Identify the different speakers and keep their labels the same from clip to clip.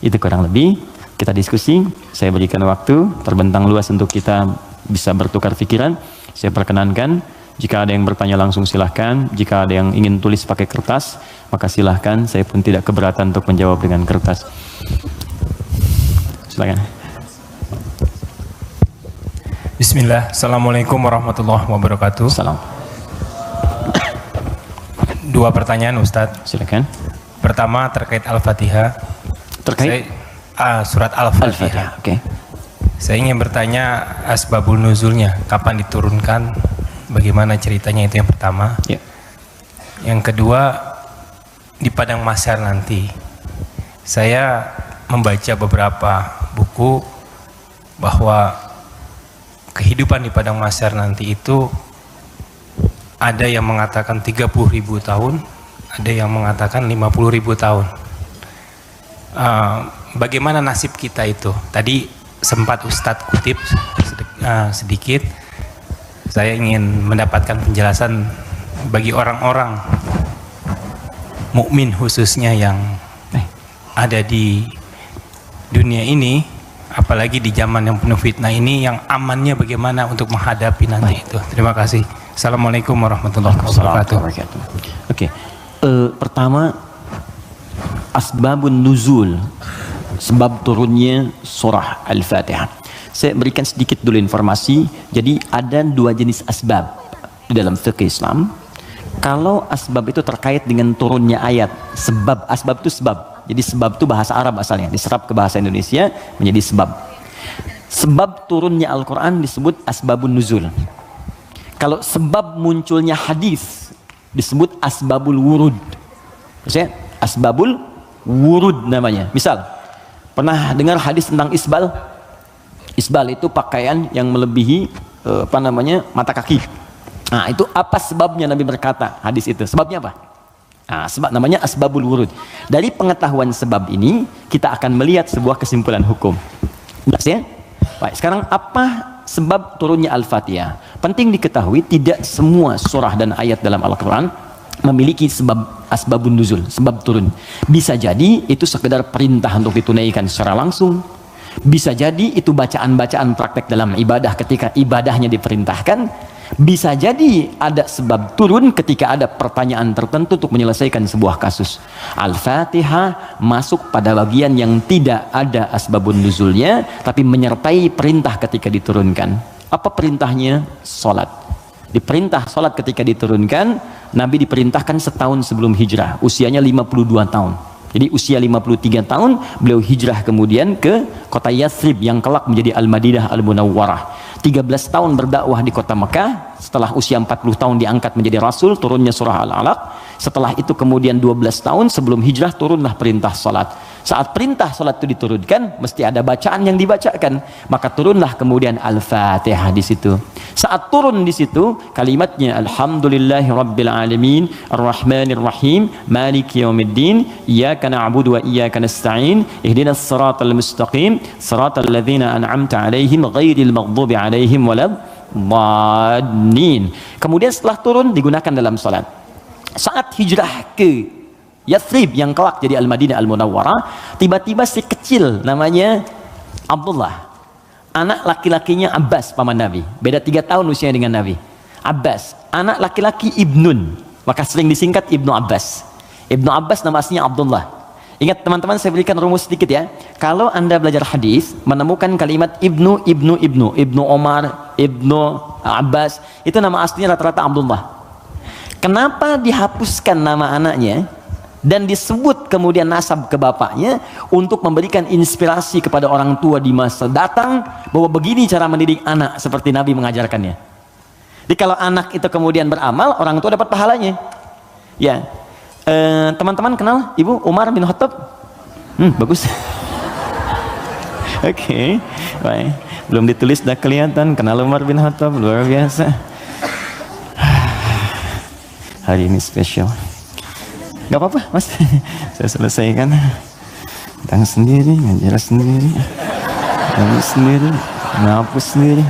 Speaker 1: Itu kurang lebih kita diskusi. Saya berikan waktu terbentang luas untuk kita bisa bertukar pikiran. Saya perkenankan, jika ada yang bertanya langsung silahkan. Jika ada yang ingin tulis pakai kertas, maka silahkan. Saya pun tidak keberatan untuk menjawab dengan kertas. Silakan.
Speaker 2: Bismillah. Assalamualaikum warahmatullahi wabarakatuh.
Speaker 1: Salam.
Speaker 2: 2 pertanyaan Ustadz.
Speaker 1: Silakan.
Speaker 2: Pertama terkait Al-Fatihah.
Speaker 1: Terkait
Speaker 2: surat Al-Fatihah.
Speaker 1: Oke.
Speaker 2: Saya ingin bertanya asbabul nuzulnya, kapan diturunkan, bagaimana ceritanya, itu yang pertama.
Speaker 1: Ya.
Speaker 2: Yang kedua, di padang mahsyar nanti. Saya membaca beberapa buku bahwa kehidupan di padang mahsyar nanti itu ada yang mengatakan 30.000 tahun, ada yang mengatakan 50.000 tahun. Bagaimana nasib kita itu? Tadi sempat Ustadz kutip sedikit. Saya ingin mendapatkan penjelasan bagi orang-orang mukmin khususnya yang ada di dunia ini, apalagi di zaman yang penuh fitnah ini, yang amannya bagaimana untuk menghadapi nanti itu. Terima kasih. Assalamualaikum warahmatullahi wabarakatuh.
Speaker 1: Oke. Pertama, asbabun nuzul, sebab turunnya surah Al-Fatihah. Saya berikan sedikit dulu informasi. Jadi ada 2 jenis asbab di dalam fikih Islam. Kalau asbab itu terkait dengan turunnya ayat, asbab itu sebab. Jadi sebab itu bahasa Arab asalnya, diserap ke bahasa Indonesia menjadi sebab. Sebab turunnya Al-Quran disebut asbabun nuzul. Kalau sebab munculnya hadis disebut asbabul wurud. Maksudnya asbabul wurud namanya. Misal, pernah dengar hadis tentang isbal? Isbal itu pakaian yang melebihi mata kaki. Nah, itu apa sebabnya Nabi berkata hadis itu? Sebabnya apa? Nah, sebab namanya asbabul wurud. Dari pengetahuan sebab ini kita akan melihat sebuah kesimpulan hukum. Jelas ya? Baik, sekarang apa sebab turunnya Al-Fatihah? Penting diketahui tidak semua surah dan ayat dalam Al-Quran memiliki sebab asbabun nuzul, sebab turun. Bisa jadi itu sekedar perintah untuk ditunaikan secara langsung. Bisa jadi itu bacaan-bacaan praktek dalam ibadah ketika ibadahnya diperintahkan. Bisa jadi ada sebab turun ketika ada pertanyaan tertentu untuk menyelesaikan sebuah kasus. Al-Fatihah masuk pada bagian yang tidak ada asbabun nuzulnya, tapi menyertai perintah ketika diturunkan. Apa perintahnya? Salat. Diperintah salat ketika diturunkan. Nabi diperintahkan setahun sebelum hijrah, usianya 52 tahun. Jadi usia 53 tahun beliau hijrah kemudian ke kota Yathrib yang kelak menjadi Al-Madinah Al-Munawwarah. 13 tahun berdakwah di kota Mekah. Setelah usia 40 tahun diangkat menjadi Rasul, turunnya surah Al-Alaq. Setelah itu kemudian 12 tahun sebelum hijrah turunlah perintah salat. Saat perintah salat itu diturunkan, mesti ada bacaan yang dibacakan. Maka turunlah kemudian Al-Fatihah di situ. Saat turun di situ, kalimatnya Alhamdulillahi Rabbil Alamin, Ar-Rahmanir Rahim, Maliki Yaumiddin, Iyyaka na'budu wa iyyaka nasta'in, Ihdinas siratal mustaqim, siratal ladzina an'amta 'alaihim ghairil maghdubi 'alaihim waladdallin. Kemudian setelah turun digunakan dalam salat. Saat hijrah ke Yathrib yang kelak jadi Al-Madinah Al-Munawwarah, tiba-tiba si kecil namanya Abdullah, anak laki-lakinya Abbas paman Nabi, beda 3 tahun usianya dengan Nabi. Abbas, anak laki-laki Ibnun, maka sering disingkat Ibnu Abbas. Ibnu Abbas nama aslinya Abdullah. Ingat teman-teman, saya berikan rumus sedikit ya. Kalau anda belajar hadis menemukan kalimat Ibnu Omar, Ibnu Abbas, itu nama aslinya rata-rata Abdullah. Kenapa dihapuskan nama anaknya dan disebut kemudian nasab ke bapaknya? Untuk memberikan inspirasi kepada orang tua di masa datang bahwa begini cara mendidik anak seperti Nabi mengajarkannya. Jadi kalau anak itu kemudian beramal, orang tua dapat pahalanya. Ya, teman-teman kenal Ibu Umar bin Khattab? Bagus. Oke, baik. Belum ditulis sudah kelihatan kenal Umar bin Khattab, luar biasa. Hari ini spesial. Gak apa-apa mas, saya selesaikan. Datang sendiri, ngajar sendiri, ngapus sendiri, ngapus sendiri.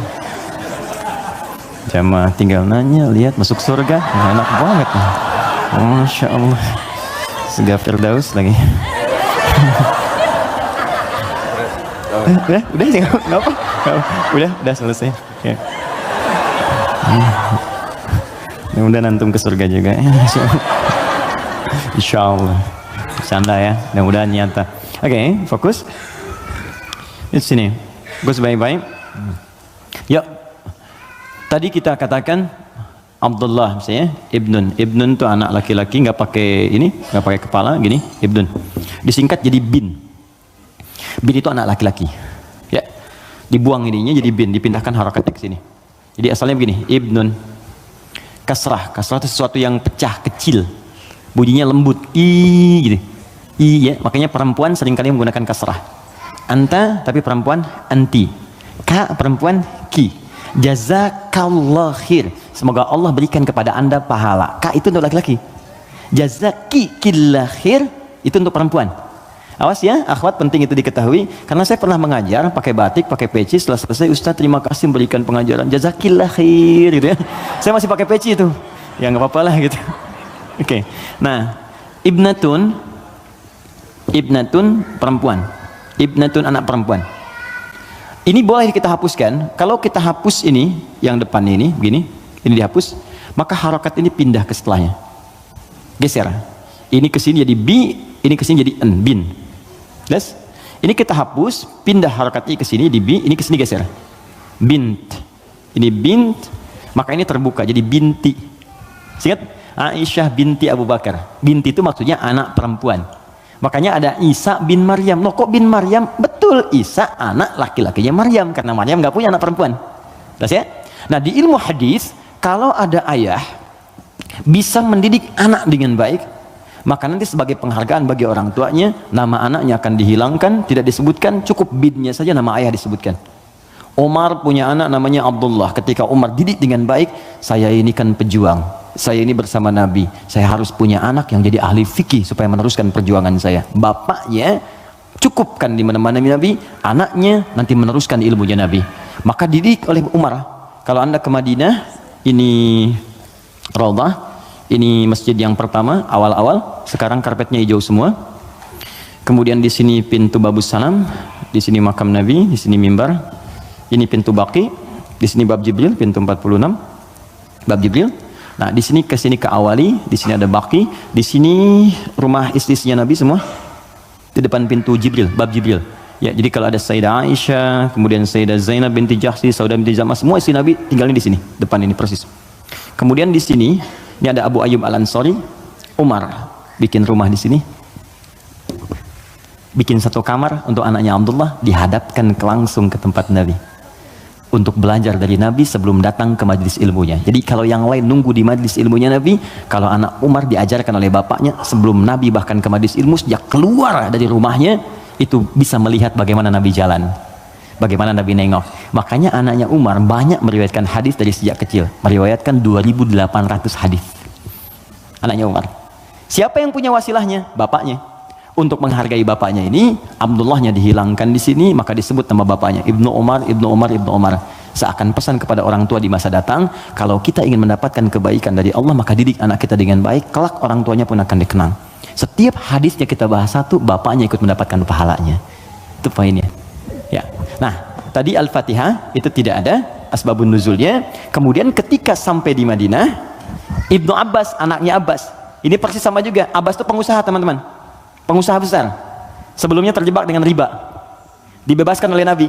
Speaker 1: Jamaah tinggal nanya, lihat masuk surga, enak banget. Masya Allah, surga Firdaus lagi. Udah sih, nggak apa. Udah selesai. Ya. Mudah-mudahan antum ke surga juga. Insya Allah. Canda ya, mudah-mudahan nyata. Oke, fokus. Di sini, fokus baik-baik. Ya, tadi kita katakan Abdullah misalnya, Ibnun itu anak laki-laki, nggak pakai ini, nggak pakai kepala, gini, Ibnun. Disingkat jadi bin. Bin itu anak laki-laki. Ya, dibuang ininya jadi bin, dipindahkan harakatnya ke sini. Jadi asalnya begini, Ibnun. Kasrah itu sesuatu yang pecah, kecil. Bunyinya lembut, gitu. Ya, makanya perempuan seringkali menggunakan kasrah. Anta, tapi perempuan anti. Ka, perempuan ki. Jazakallah khair. Semoga Allah berikan kepada anda pahala. Ka itu untuk laki-laki. Jazaki killah khair itu untuk perempuan. Awas ya, akhwat, penting itu diketahui. Karena saya pernah mengajar pakai batik, pakai peci. Setelah selesai, Ustaz terima kasih memberikan pengajaran. Jazakillah khair, gitu ya. Saya masih pakai peci itu. Ya nggak apa-apa lah gitu. Oke. Nah, ibnatun perempuan. Ibnatun anak perempuan. Ini boleh kita hapuskan. Kalau kita hapus ini, yang depan ini, begini, ini dihapus, maka harokat ini pindah ke setelahnya. Geser. Ini ke sini jadi bi, ini ke sini jadi en, bin. Jelas? Ini kita hapus, pindah harokatnya ke sini di bi, ini ke sini geser. Bint. Ini bint, maka ini terbuka jadi binti. Ingat? Aisyah binti Abu Bakar. Binti itu maksudnya anak perempuan. Makanya ada Isa bin Maryam. Loh kok bin Maryam? Betul, Isa anak laki-lakinya Maryam, karena Maryam nggak punya anak perempuan. Jelas ya? Nah, di ilmu hadis, kalau ada ayah bisa mendidik anak dengan baik, maka nanti sebagai penghargaan bagi orang tuanya, nama anaknya akan dihilangkan, tidak disebutkan, cukup binnya saja nama ayah disebutkan. Umar punya anak namanya Abdullah. Ketika Umar didik dengan baik, saya ini kan pejuang, saya ini bersama Nabi, saya harus punya anak yang jadi ahli fikih supaya meneruskan perjuangan saya. Bapaknya cukupkan di mana-mana Nabi, anaknya nanti meneruskan ilmunya Nabi. Maka didik oleh Umar. Kalau anda ke Madinah, ini Raudhah, ini masjid yang pertama awal-awal, sekarang karpetnya hijau semua. Kemudian di sini pintu Babus Salam, di sini makam Nabi, di sini mimbar. Ini pintu Baqi, di sini bab Jibril, pintu 46, bab Jibril. Nah, di sini ke sini ke Awali, di sini ada Baqi, di sini rumah istri-istrinya Nabi semua. Di depan pintu Jibril, bab Jibril. Ya, jadi kalau ada Sayyidah Aisyah, kemudian Sayyidah Zainab binti Jahsy, Saudah binti Zam'ah, semua istri Nabi tinggalnya di sini, depan ini persis. Kemudian di sini, ini ada Abu Ayyub Al-Ansari. Umar bikin rumah di sini, bikin satu kamar untuk anaknya Abdullah, dihadapkan langsung ke tempat Nabi untuk belajar dari Nabi sebelum datang ke majlis ilmunya. Jadi kalau yang lain nunggu di majlis ilmunya Nabi, kalau anak Umar diajarkan oleh bapaknya sebelum Nabi bahkan ke majlis ilmu, sejak keluar dari rumahnya itu bisa melihat bagaimana Nabi jalan, bagaimana Nabi nengok. Makanya anaknya Umar banyak meriwayatkan hadis dari sejak kecil, meriwayatkan 2.800 hadis. Anaknya Umar. Siapa yang punya wasilahnya? Bapaknya. Untuk menghargai bapaknya ini, Abdullahnya dihilangkan di sini, maka disebut nama bapaknya Ibnu Umar, Ibnu Umar, Ibnu Umar. Seakan pesan kepada orang tua di masa datang, kalau kita ingin mendapatkan kebaikan dari Allah, maka didik anak kita dengan baik, kelak orang tuanya pun akan dikenang. Setiap hadisnya kita bahas satu, bapaknya ikut mendapatkan pahalanya. Itu poinnya. Ya. Nah, tadi Al-Fatihah itu tidak ada asbabun nuzulnya. Kemudian ketika sampai di Madinah, Ibnu Abbas, anaknya Abbas, ini persis sama juga. Abbas itu pengusaha, teman-teman. Pengusaha besar, sebelumnya terjebak dengan riba, dibebaskan oleh Nabi.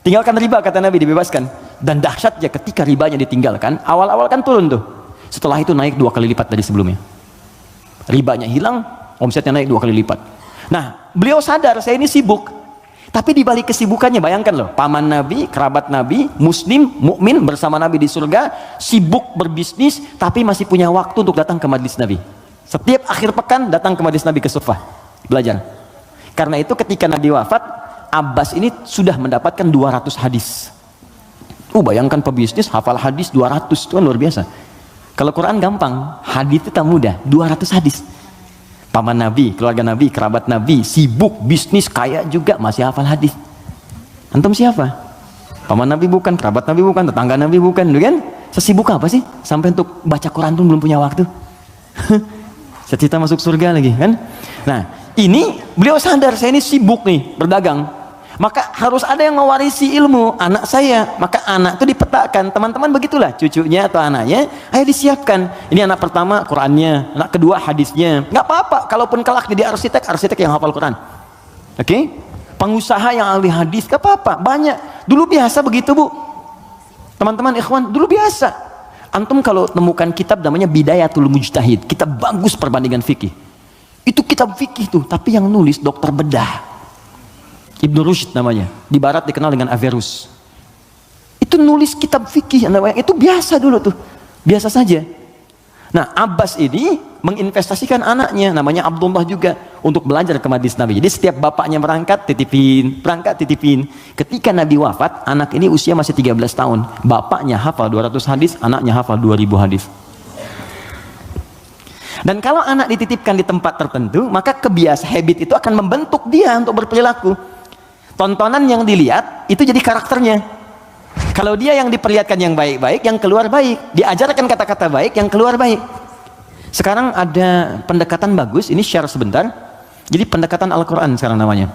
Speaker 1: Tinggalkan riba, kata Nabi, dibebaskan. Dan dahsyatnya ketika ribanya ditinggalkan, awal-awal kan turun tuh, setelah itu naik 2 kali lipat dari sebelumnya. Ribanya hilang, omsetnya naik 2 kali lipat. Nah, beliau sadar saya ini sibuk, tapi di balik kesibukannya, bayangkan loh, paman Nabi, kerabat Nabi, muslim, mukmin bersama Nabi di surga, sibuk berbisnis, tapi masih punya waktu untuk datang ke majlis Nabi. Setiap akhir pekan datang ke majlis Nabi ke Sufah belajar. Karena itu ketika Nabi wafat, Abbas ini sudah mendapatkan 200 hadis. Bayangkan pebisnis hafal hadis 200, itu kan luar biasa. Kalau Quran gampang, hadis itu tak mudah, 200 hadis. Paman Nabi, keluarga Nabi, kerabat Nabi, sibuk bisnis, kaya juga, masih hafal hadis. Antum siapa? Paman Nabi bukan, kerabat Nabi bukan, tetangga Nabi bukan, kan? Sesibuk apa sih sampai untuk baca Quran pun belum punya waktu? Cita-cita masuk surga lagi, kan? Nah, ini beliau sadar saya ini sibuk nih berdagang. Maka harus ada yang mewarisi ilmu anak saya. Maka anak itu dipetakan, teman-teman begitulah, cucunya atau anaknya, ayo disiapkan. Ini anak pertama Qurannya, anak kedua hadisnya. Nggak apa-apa, kalaupun kelak jadi arsitek yang hafal Quran. Oke? Pengusaha yang ahli hadis, nggak apa-apa, banyak. Dulu biasa begitu, Bu. Teman-teman ikhwan, dulu biasa. Antum kalau temukan kitab namanya Bidayatul Mujtahid, kitab bagus perbandingan fikih. Itu kitab fikih tuh, tapi yang nulis dokter bedah. Ibnu Rushd namanya, di barat dikenal dengan Averroes. Itu nulis kitab fikih, itu biasa dulu tuh, biasa saja. Nah, Abbas ini menginvestasikan anaknya, namanya Abdullah juga, untuk belajar ke Majlis Nabi. Jadi setiap bapaknya berangkat titipin. Ketika Nabi wafat, anak ini usia masih 13 tahun. Bapaknya hafal 200 hadis, anaknya hafal 2000 hadis. Dan kalau anak dititipkan di tempat tertentu, maka habit itu akan membentuk dia untuk berperilaku. Tontonan yang dilihat itu jadi karakternya. Kalau dia yang diperlihatkan yang baik-baik, yang keluar baik, diajarkan kata-kata baik, yang keluar baik. Sekarang ada pendekatan bagus, ini share sebentar. Jadi pendekatan Al-Quran sekarang namanya.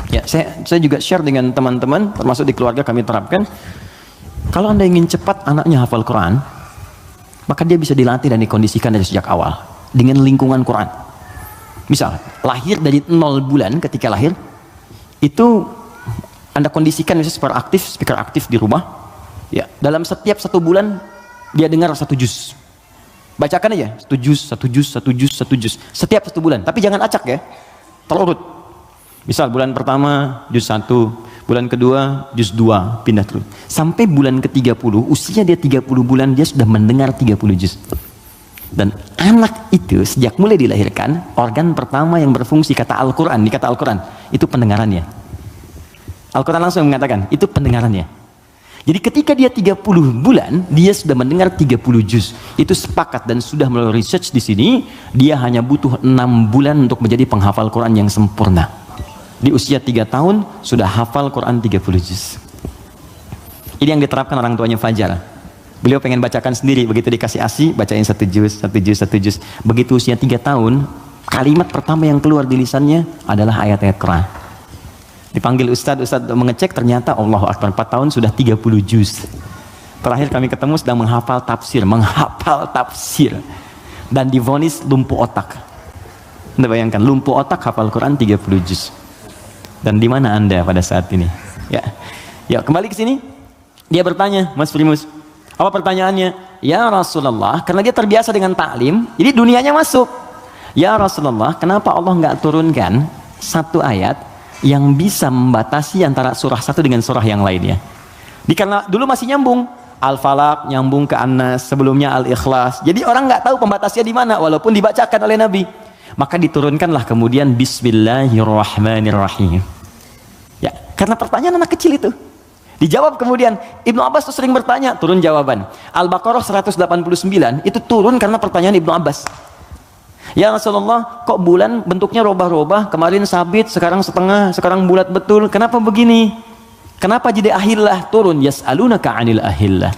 Speaker 1: Ya, saya juga share dengan teman-teman, termasuk di keluarga kami terapkan. Kalau Anda ingin cepat anaknya hafal Quran, maka dia bisa dilatih dan dikondisikan dari sejak awal dengan lingkungan Quran. Misal, lahir dari 0 bulan, ketika lahir itu Anda kondisikan misalnya speaker aktif di rumah. Ya, dalam setiap 1 bulan dia dengar 1 juz. Bacakan aja 1 juz. Setiap 1 bulan. Tapi jangan acak ya, terurut. Misal bulan pertama juz 1, bulan kedua juz 2, pindah terus. Sampai bulan ke-30, usia dia 30 bulan, dia sudah mendengar 30 juz. Dan anak itu sejak mulai dilahirkan, organ pertama yang berfungsi kata Al-Quran, itu pendengarannya. Al-Quran langsung mengatakan, itu pendengarannya. Jadi ketika dia 30 bulan, dia sudah mendengar 30 juz. Itu sepakat dan sudah melalui research di sini, dia hanya butuh 6 bulan untuk menjadi penghafal Quran yang sempurna. Di usia 3 tahun, sudah hafal Quran 30 juz. Ini yang diterapkan orang tuanya Fajar. Beliau pengen bacakan sendiri, begitu dikasih ASI, bacain 1 juz. Begitu usia 3 tahun, kalimat pertama yang keluar di lisannya adalah ayat-ayat Quran. Dipanggil Ustadz mengecek, ternyata Allahu Akbar, 4 tahun sudah 30 juz. Terakhir kami ketemu sedang menghafal tafsir. Dan divonis lumpuh otak. Anda bayangkan, lumpuh otak hafal Quran 30 juz. Dan di mana Anda pada saat ini? Ya, kembali ke sini. Dia bertanya, Mas Primus, apa pertanyaannya? Ya Rasulullah, karena dia terbiasa dengan taklim, jadi dunianya masuk. Ya Rasulullah, kenapa Allah nggak turunkan 1 ayat yang bisa membatasi antara surah 1 dengan surah yang lainnya? Karena dulu masih nyambung, Al-Falaq nyambung ke An-Nas, sebelumnya Al-Ikhlas. Jadi orang nggak tahu pembatasnya di mana, walaupun dibacakan oleh Nabi. Maka diturunkanlah kemudian Bismillahirrahmanirrahim. Ya, karena pertanyaan anak kecil itu. Dijawab kemudian. Ibnu Abbas tuh sering bertanya, turun jawaban. Al-Baqarah 189 itu turun karena pertanyaan Ibnu Abbas. Ya Rasulullah, kok bulan bentuknya robah-robah, kemarin sabit, sekarang setengah, sekarang bulat betul, kenapa begini? Kenapa jadi ahillah turun? Yas'alunaka 'anil ahillah.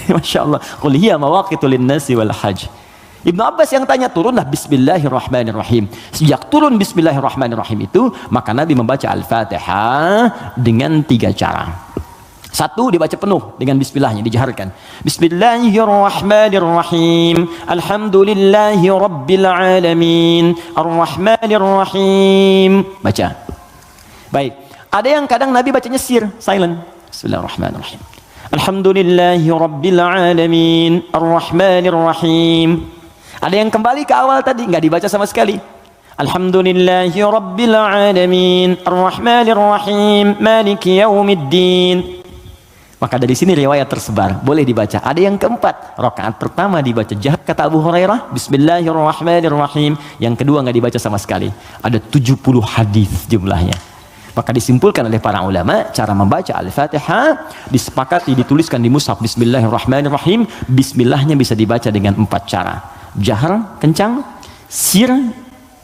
Speaker 1: Masya Allah. Qul hiya mawaqitu lin-nasi wal hajj. Ibnu Abbas yang tanya, turunlah Bismillahirrahmanirrahim. Sejak turun Bismillahirrahmanirrahim itu, maka Nabi membaca Al-Fatihah dengan 3 cara. 1, dibaca penuh dengan bismillahnya, dijaharkan. Bismillahirrahmanirrahim. Alhamdulillahi rabbil alamin. Ar-Rahmanirrahim. Baca. Baik. Ada yang kadang Nabi bacanya sir, silent. Bismillahirrahmanirrahim. Alhamdulillahi rabbil alamin. Ar-Rahmanirrahim. Ada yang kembali ke awal tadi, nggak dibaca sama sekali. Alhamdulillahi rabbil alamin. Ar-Rahmanirrahim. Maliki yaumiddin. Maka dari sini riwayat tersebar, boleh dibaca. Ada yang keempat, rakaat pertama dibaca jahar kata Abu Hurairah, Bismillahirrahmanirrahim. Yang kedua nggak dibaca sama sekali. Ada 70 hadis jumlahnya. Maka disimpulkan oleh para ulama, cara membaca Al-Fatihah disepakati, dituliskan di mushaf Bismillahirrahmanirrahim. Bismillahnya bisa dibaca dengan 4 cara. Jahar, kencang, sir,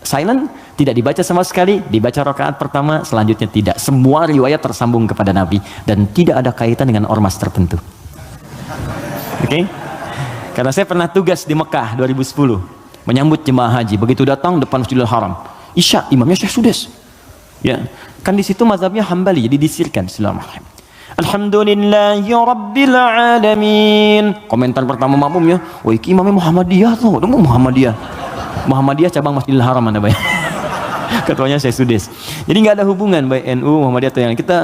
Speaker 1: silent, tidak dibaca sama sekali, dibaca rakaat pertama, selanjutnya tidak. Semua riwayat tersambung kepada Nabi dan tidak ada kaitan dengan ormas tertentu. Oke? Karena saya pernah tugas di Mekah 2010 menyambut jemaah haji. Begitu datang depan Masjidil Haram, Isya, imamnya Syekh Sudes. Ya, kan di situ mazhabnya Hambali, jadi disirkan. Bismillahirrahmanirrahim. Alhamdulillahi Rabbil Alamin. Komentar pertama makmum ya, wah iki imamnya Muhammadiyah tuh, Muhammadiyah. Muhammadiyah cabang Masjidil Haram mana Bay? Ketuanya saya Sudes. Jadi nggak ada hubungan baik NU Muhammadiyah atau yang kita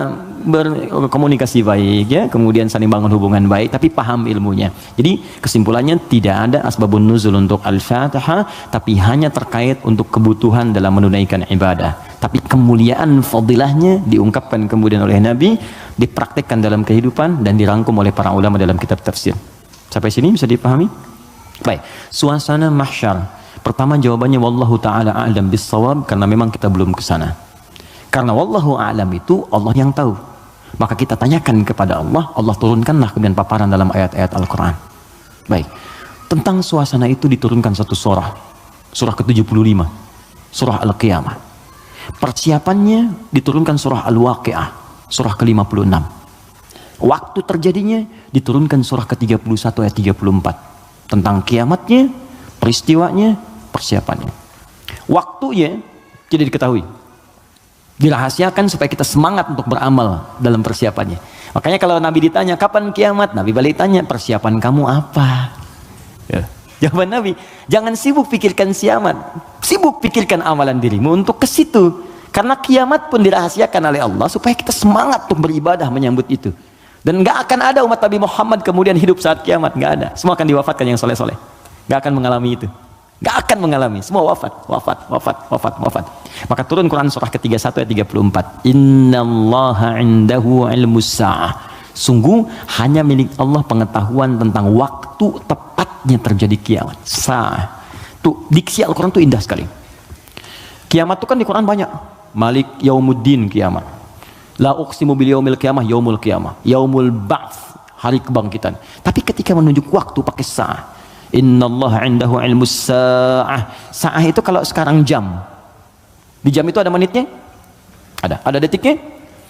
Speaker 1: berkomunikasi baik ya, kemudian saling bangun hubungan baik, tapi paham ilmunya. Jadi kesimpulannya tidak ada asbabun nuzul untuk Al-Fatihah, tapi hanya terkait untuk kebutuhan dalam menunaikan ibadah. Tapi kemuliaan fadilahnya diungkapkan kemudian oleh Nabi, dipraktikkan dalam kehidupan dan dirangkum oleh para ulama dalam kitab tafsir. Sampai sini bisa dipahami? Baik, suasana mahsyar. Pertama jawabannya wallahu taala a'lam bissawab, karena memang kita belum ke sana. Karena wallahu a'lam itu Allah yang tahu. Maka kita tanyakan kepada Allah, Allah turunkanlah kemudian paparan dalam ayat-ayat Al-Qur'an. Baik. Tentang suasana itu diturunkan satu surah. Surah ke-75. Surah Al-Qiyamah. Persiapannya diturunkan surah Al-Waqi'ah, surah ke-56. Waktu terjadinya diturunkan surah ke-31 ayat 34. Tentang kiamatnya, peristiwanya, persiapannya. Waktunya tidak diketahui, dirahasiakan supaya kita semangat untuk beramal dalam persiapannya. Makanya kalau Nabi ditanya kapan kiamat, Nabi balik tanya persiapan kamu apa ya. Jawaban Nabi, jangan sibuk pikirkan kiamat, sibuk pikirkan amalan dirimu untuk ke situ. Karena kiamat pun dirahasiakan oleh Allah supaya kita semangat untuk beribadah menyambut itu. Dan nggak akan ada umat Nabi Muhammad kemudian hidup saat kiamat, nggak ada. Semua akan diwafatkan yang soleh-soleh, nggak akan mengalami itu. Gak akan mengalami, semua wafat. Maka turun Quran surah ke-31 ayat 34. Innallaha indahu ilmus sa'ah. Sungguh hanya milik Allah pengetahuan tentang waktu tepatnya terjadi kiamat. Sa'ah. Tuh, diksi Al-Quran tuh indah sekali. Kiamat tuh kan di Quran banyak. Malik yaumuddin kiamat. La uqsimu bil yaumil qiyamah, yaumul qiyamah. Yaumul ba'ts, hari kebangkitan. Tapi ketika menunjuk waktu pakai sa'ah. Innallaha indahu ilmus sa'ah. Sa'ah itu kalau sekarang jam. Di jam itu ada menitnya? Ada detiknya?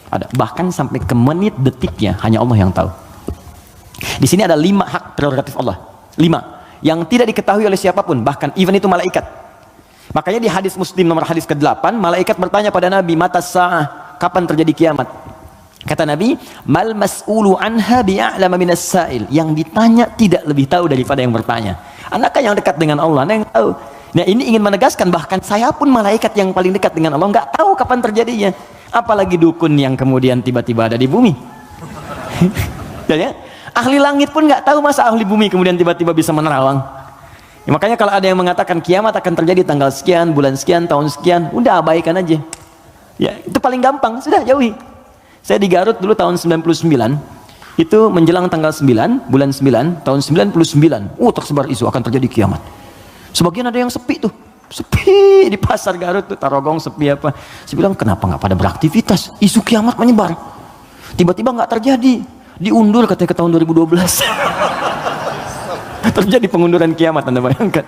Speaker 1: Ada. Bahkan sampai ke menit detiknya hanya Allah yang tahu. Di sini ada 5 hak prerogatif Allah. 5 yang tidak diketahui oleh siapapun, bahkan even itu malaikat. Makanya di hadis Muslim nomor hadis ke-8, malaikat bertanya pada Nabi, mata sa'ah, kapan terjadi kiamat? Kata Nabi, mal mas'ulu anha bi'a'lama minas sa'il. Yang ditanya tidak lebih tahu daripada yang bertanya. Anaknya yang dekat dengan Allah, Anda yang tahu. Nah, ini ingin menegaskan bahkan saya pun malaikat yang paling dekat dengan Allah nggak tahu kapan terjadinya. Apalagi dukun yang kemudian tiba-tiba ada di bumi. Ya, ahli langit pun nggak tahu masa ahli bumi kemudian tiba-tiba bisa menerawang. Ya, makanya kalau ada yang mengatakan kiamat akan terjadi tanggal sekian, bulan sekian, tahun sekian, udah abaikan aja. Ya, itu paling gampang, sudah jauhi. Saya di Garut dulu tahun 99, itu menjelang tanggal 9, bulan 9, tahun 99, tersebar isu akan terjadi kiamat. Sebagian ada yang sepi tuh, sepi di pasar Garut tuh, Tarogong sepi apa. Saya bilang, kenapa nggak pada beraktivitas? Isu kiamat menyebar. Tiba-tiba nggak terjadi, diundur katanya ke tahun 2012. Terjadi pengunduran kiamat, Anda bayangkan.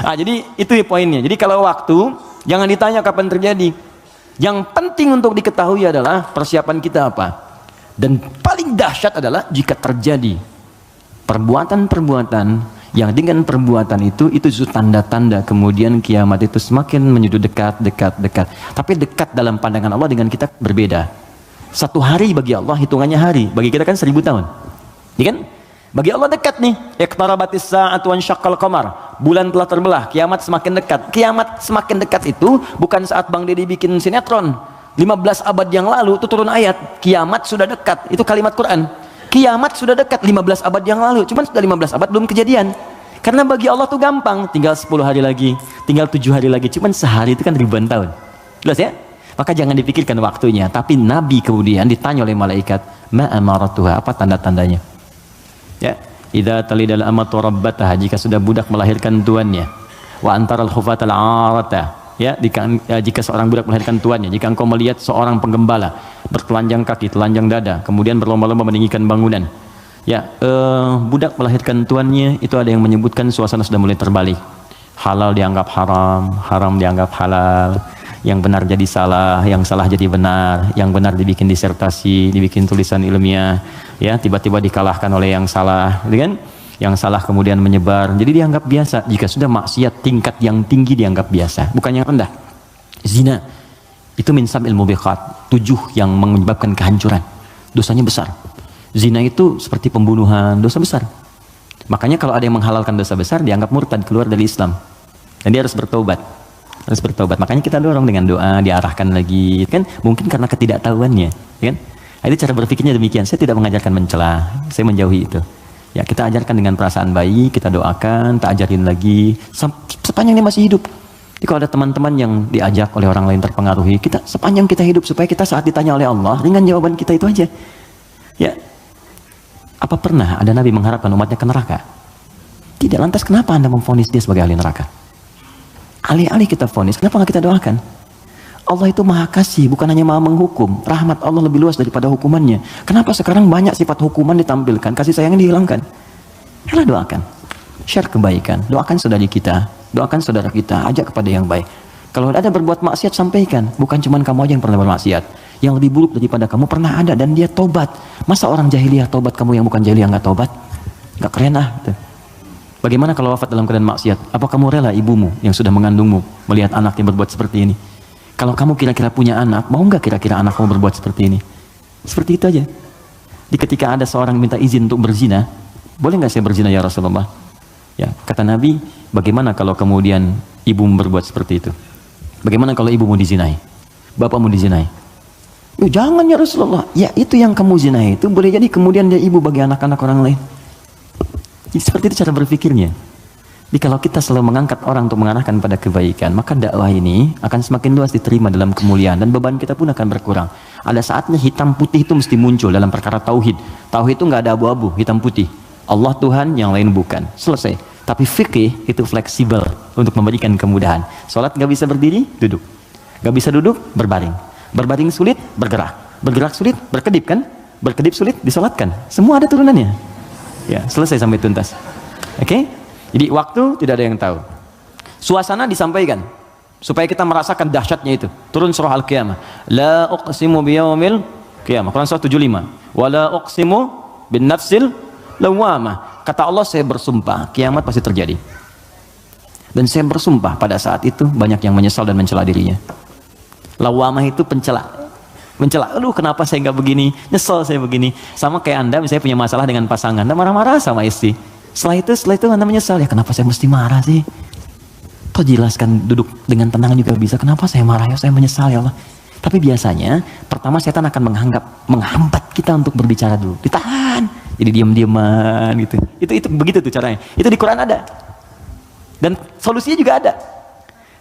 Speaker 1: Jadi itu poinnya. Jadi kalau waktu, jangan ditanya kapan terjadi. Yang penting untuk diketahui adalah persiapan kita apa. Dan paling dahsyat adalah jika terjadi perbuatan-perbuatan yang dengan perbuatan itu tanda-tanda kemudian kiamat itu semakin menuju dekat. Tapi dekat dalam pandangan Allah dengan kita berbeda. 1 hari bagi Allah hitungannya hari, bagi kita kan 1000 tahun. Ya kan? Bagi Allah dekat nih. Iqtarabatis sa'atu wan syaqqal qamar. Bulan telah terbelah, kiamat semakin dekat. Kiamat semakin dekat itu bukan saat Bang Deddy bikin sinetron. 15 abad yang lalu itu turun ayat, kiamat sudah dekat. Itu kalimat Quran. Kiamat sudah dekat 15 abad yang lalu. Cuman sudah 15 abad belum kejadian. Karena bagi Allah tuh gampang, tinggal 10 hari lagi, tinggal 7 hari lagi. Cuman sehari itu kan ribuan tahun. Jelas ya? Maka jangan dipikirkan waktunya. Tapi Nabi kemudian ditanya oleh malaikat, ma amaratuha, apa tanda-tandanya? Ya, idza talidal amatu rabbataha, jika sudah budak melahirkan tuannya, wa antaral khufatal arata, ya, jika seorang budak melahirkan tuannya, jika engkau melihat seorang penggembala bertelanjang kaki, telanjang dada, kemudian berlomba-lomba meninggikan bangunan, ya, budak melahirkan tuannya, itu ada yang menyebutkan suasana sudah mulai terbalik. Halal dianggap haram, haram dianggap halal, yang benar jadi salah, yang salah jadi benar, yang benar dibikin disertasi, dibikin tulisan ilmiah, ya, tiba-tiba dikalahkan oleh yang salah, gitu kan? Yang salah kemudian menyebar, jadi dianggap biasa. Jika sudah maksiat tingkat yang tinggi dianggap biasa, bukan yang rendah. Zina, Itu min sab'il mubiqat, 7 yang menyebabkan kehancuran. Dosanya besar. Zina itu seperti pembunuhan, dosa besar. Makanya kalau ada yang menghalalkan dosa besar, dianggap murtad, keluar dari Islam. Dan dia harus bertobat. Harus bertobat. Makanya kita dorong dengan doa, diarahkan lagi. Kan mungkin karena ketidaktahuannya. Kan? Itu cara berpikirnya demikian. Saya tidak mengajarkan mencela, saya menjauhi itu. Ya, kita ajarkan dengan perasaan baik, kita doakan, tak ajarin lagi. Sepanjang dia masih hidup. Jadi kalau ada teman-teman yang diajak oleh orang lain terpengaruhi, kita sepanjang kita hidup, supaya kita saat ditanya oleh Allah, ringan jawaban kita itu aja. Ya, apa pernah ada Nabi mengharapkan umatnya ke neraka? Tidak. Lantas kenapa Anda memvonis dia sebagai ahli neraka? Alih-alih kita vonis, kenapa nggak kita doakan? Allah itu maha kasih, bukan hanya maha menghukum. Rahmat Allah lebih luas daripada hukumannya. Kenapa sekarang banyak sifat hukuman ditampilkan, kasih sayang dihilangkan? Yalah, doakan. Share kebaikan, doakan saudari kita, doakan saudara kita, ajak kepada yang baik. Kalau ada berbuat maksiat, sampaikan. Bukan cuma kamu aja yang pernah bermaksiat. Yang lebih buruk daripada kamu pernah ada, dan dia tobat. Masa orang jahiliyah tobat, kamu yang bukan jahiliyah nggak tobat? Nggak keren ah. Gitu. Bagaimana kalau wafat dalam keadaan maksiat? Apa kamu rela ibumu yang sudah mengandungmu melihat anaknya berbuat seperti ini? Kalau kamu kira-kira punya anak, mau nggak kira-kira anak kamu berbuat seperti ini? Seperti itu aja. Di ketika ada seorang minta izin untuk berzina, boleh nggak saya berzina ya Rasulullah? Ya, kata Nabi, bagaimana kalau kemudian ibumu berbuat seperti itu? Bagaimana kalau ibumu dizinai? Bapakmu dizinai? Jangan ya Rasulullah. Ya, itu yang kamu zinai itu boleh jadi kemudian dia ibu bagi anak-anak orang lain. Jadi, seperti itu cara berpikirnya. Jadi kalau kita selalu mengangkat orang untuk mengarahkan pada kebaikan, maka dakwah ini akan semakin luas diterima dalam kemuliaan, dan beban kita pun akan berkurang. Ada saatnya hitam putih itu mesti muncul dalam perkara tauhid. Tauhid itu nggak ada abu-abu, hitam putih. Allah Tuhan, yang lain bukan. Selesai. Tapi fikih itu fleksibel untuk memberikan kemudahan. Sholat nggak bisa berdiri, duduk. Nggak bisa duduk, berbaring. Berbaring sulit, bergerak. Bergerak sulit, berkedip kan? Berkedip sulit, disolatkan. Semua ada turunannya. Ya, selesai sampai tuntas. Oke? Jadi waktu tidak ada yang tahu. Suasana disampaikan supaya kita merasakan dahsyatnya itu. Turun surah Al-Qiyamah. La uqsimu biyaumil qiyamah. Quran surah 75. Wa la uqsimu bin nafsil lawwamah. Kata Allah, saya bersumpah kiamat pasti terjadi. Dan saya bersumpah pada saat itu banyak yang menyesal dan mencela dirinya. Lawwamah itu pencela. Mencela, aduh kenapa saya nggak begini, nyesel saya begini. Sama kayak Anda misalnya punya masalah dengan pasangan, Anda marah-marah sama istri. Setelah itu Anda menyesal, ya kenapa saya mesti marah sih? Toh jelaskan, duduk dengan tenang juga bisa. Kenapa saya marah ya, saya menyesal ya Allah. Tapi biasanya pertama setan akan menghambat kita untuk berbicara dulu, ditahan, jadi diam-diaman gitu. Itu begitu tuh caranya. Itu di Quran ada, dan solusinya juga ada.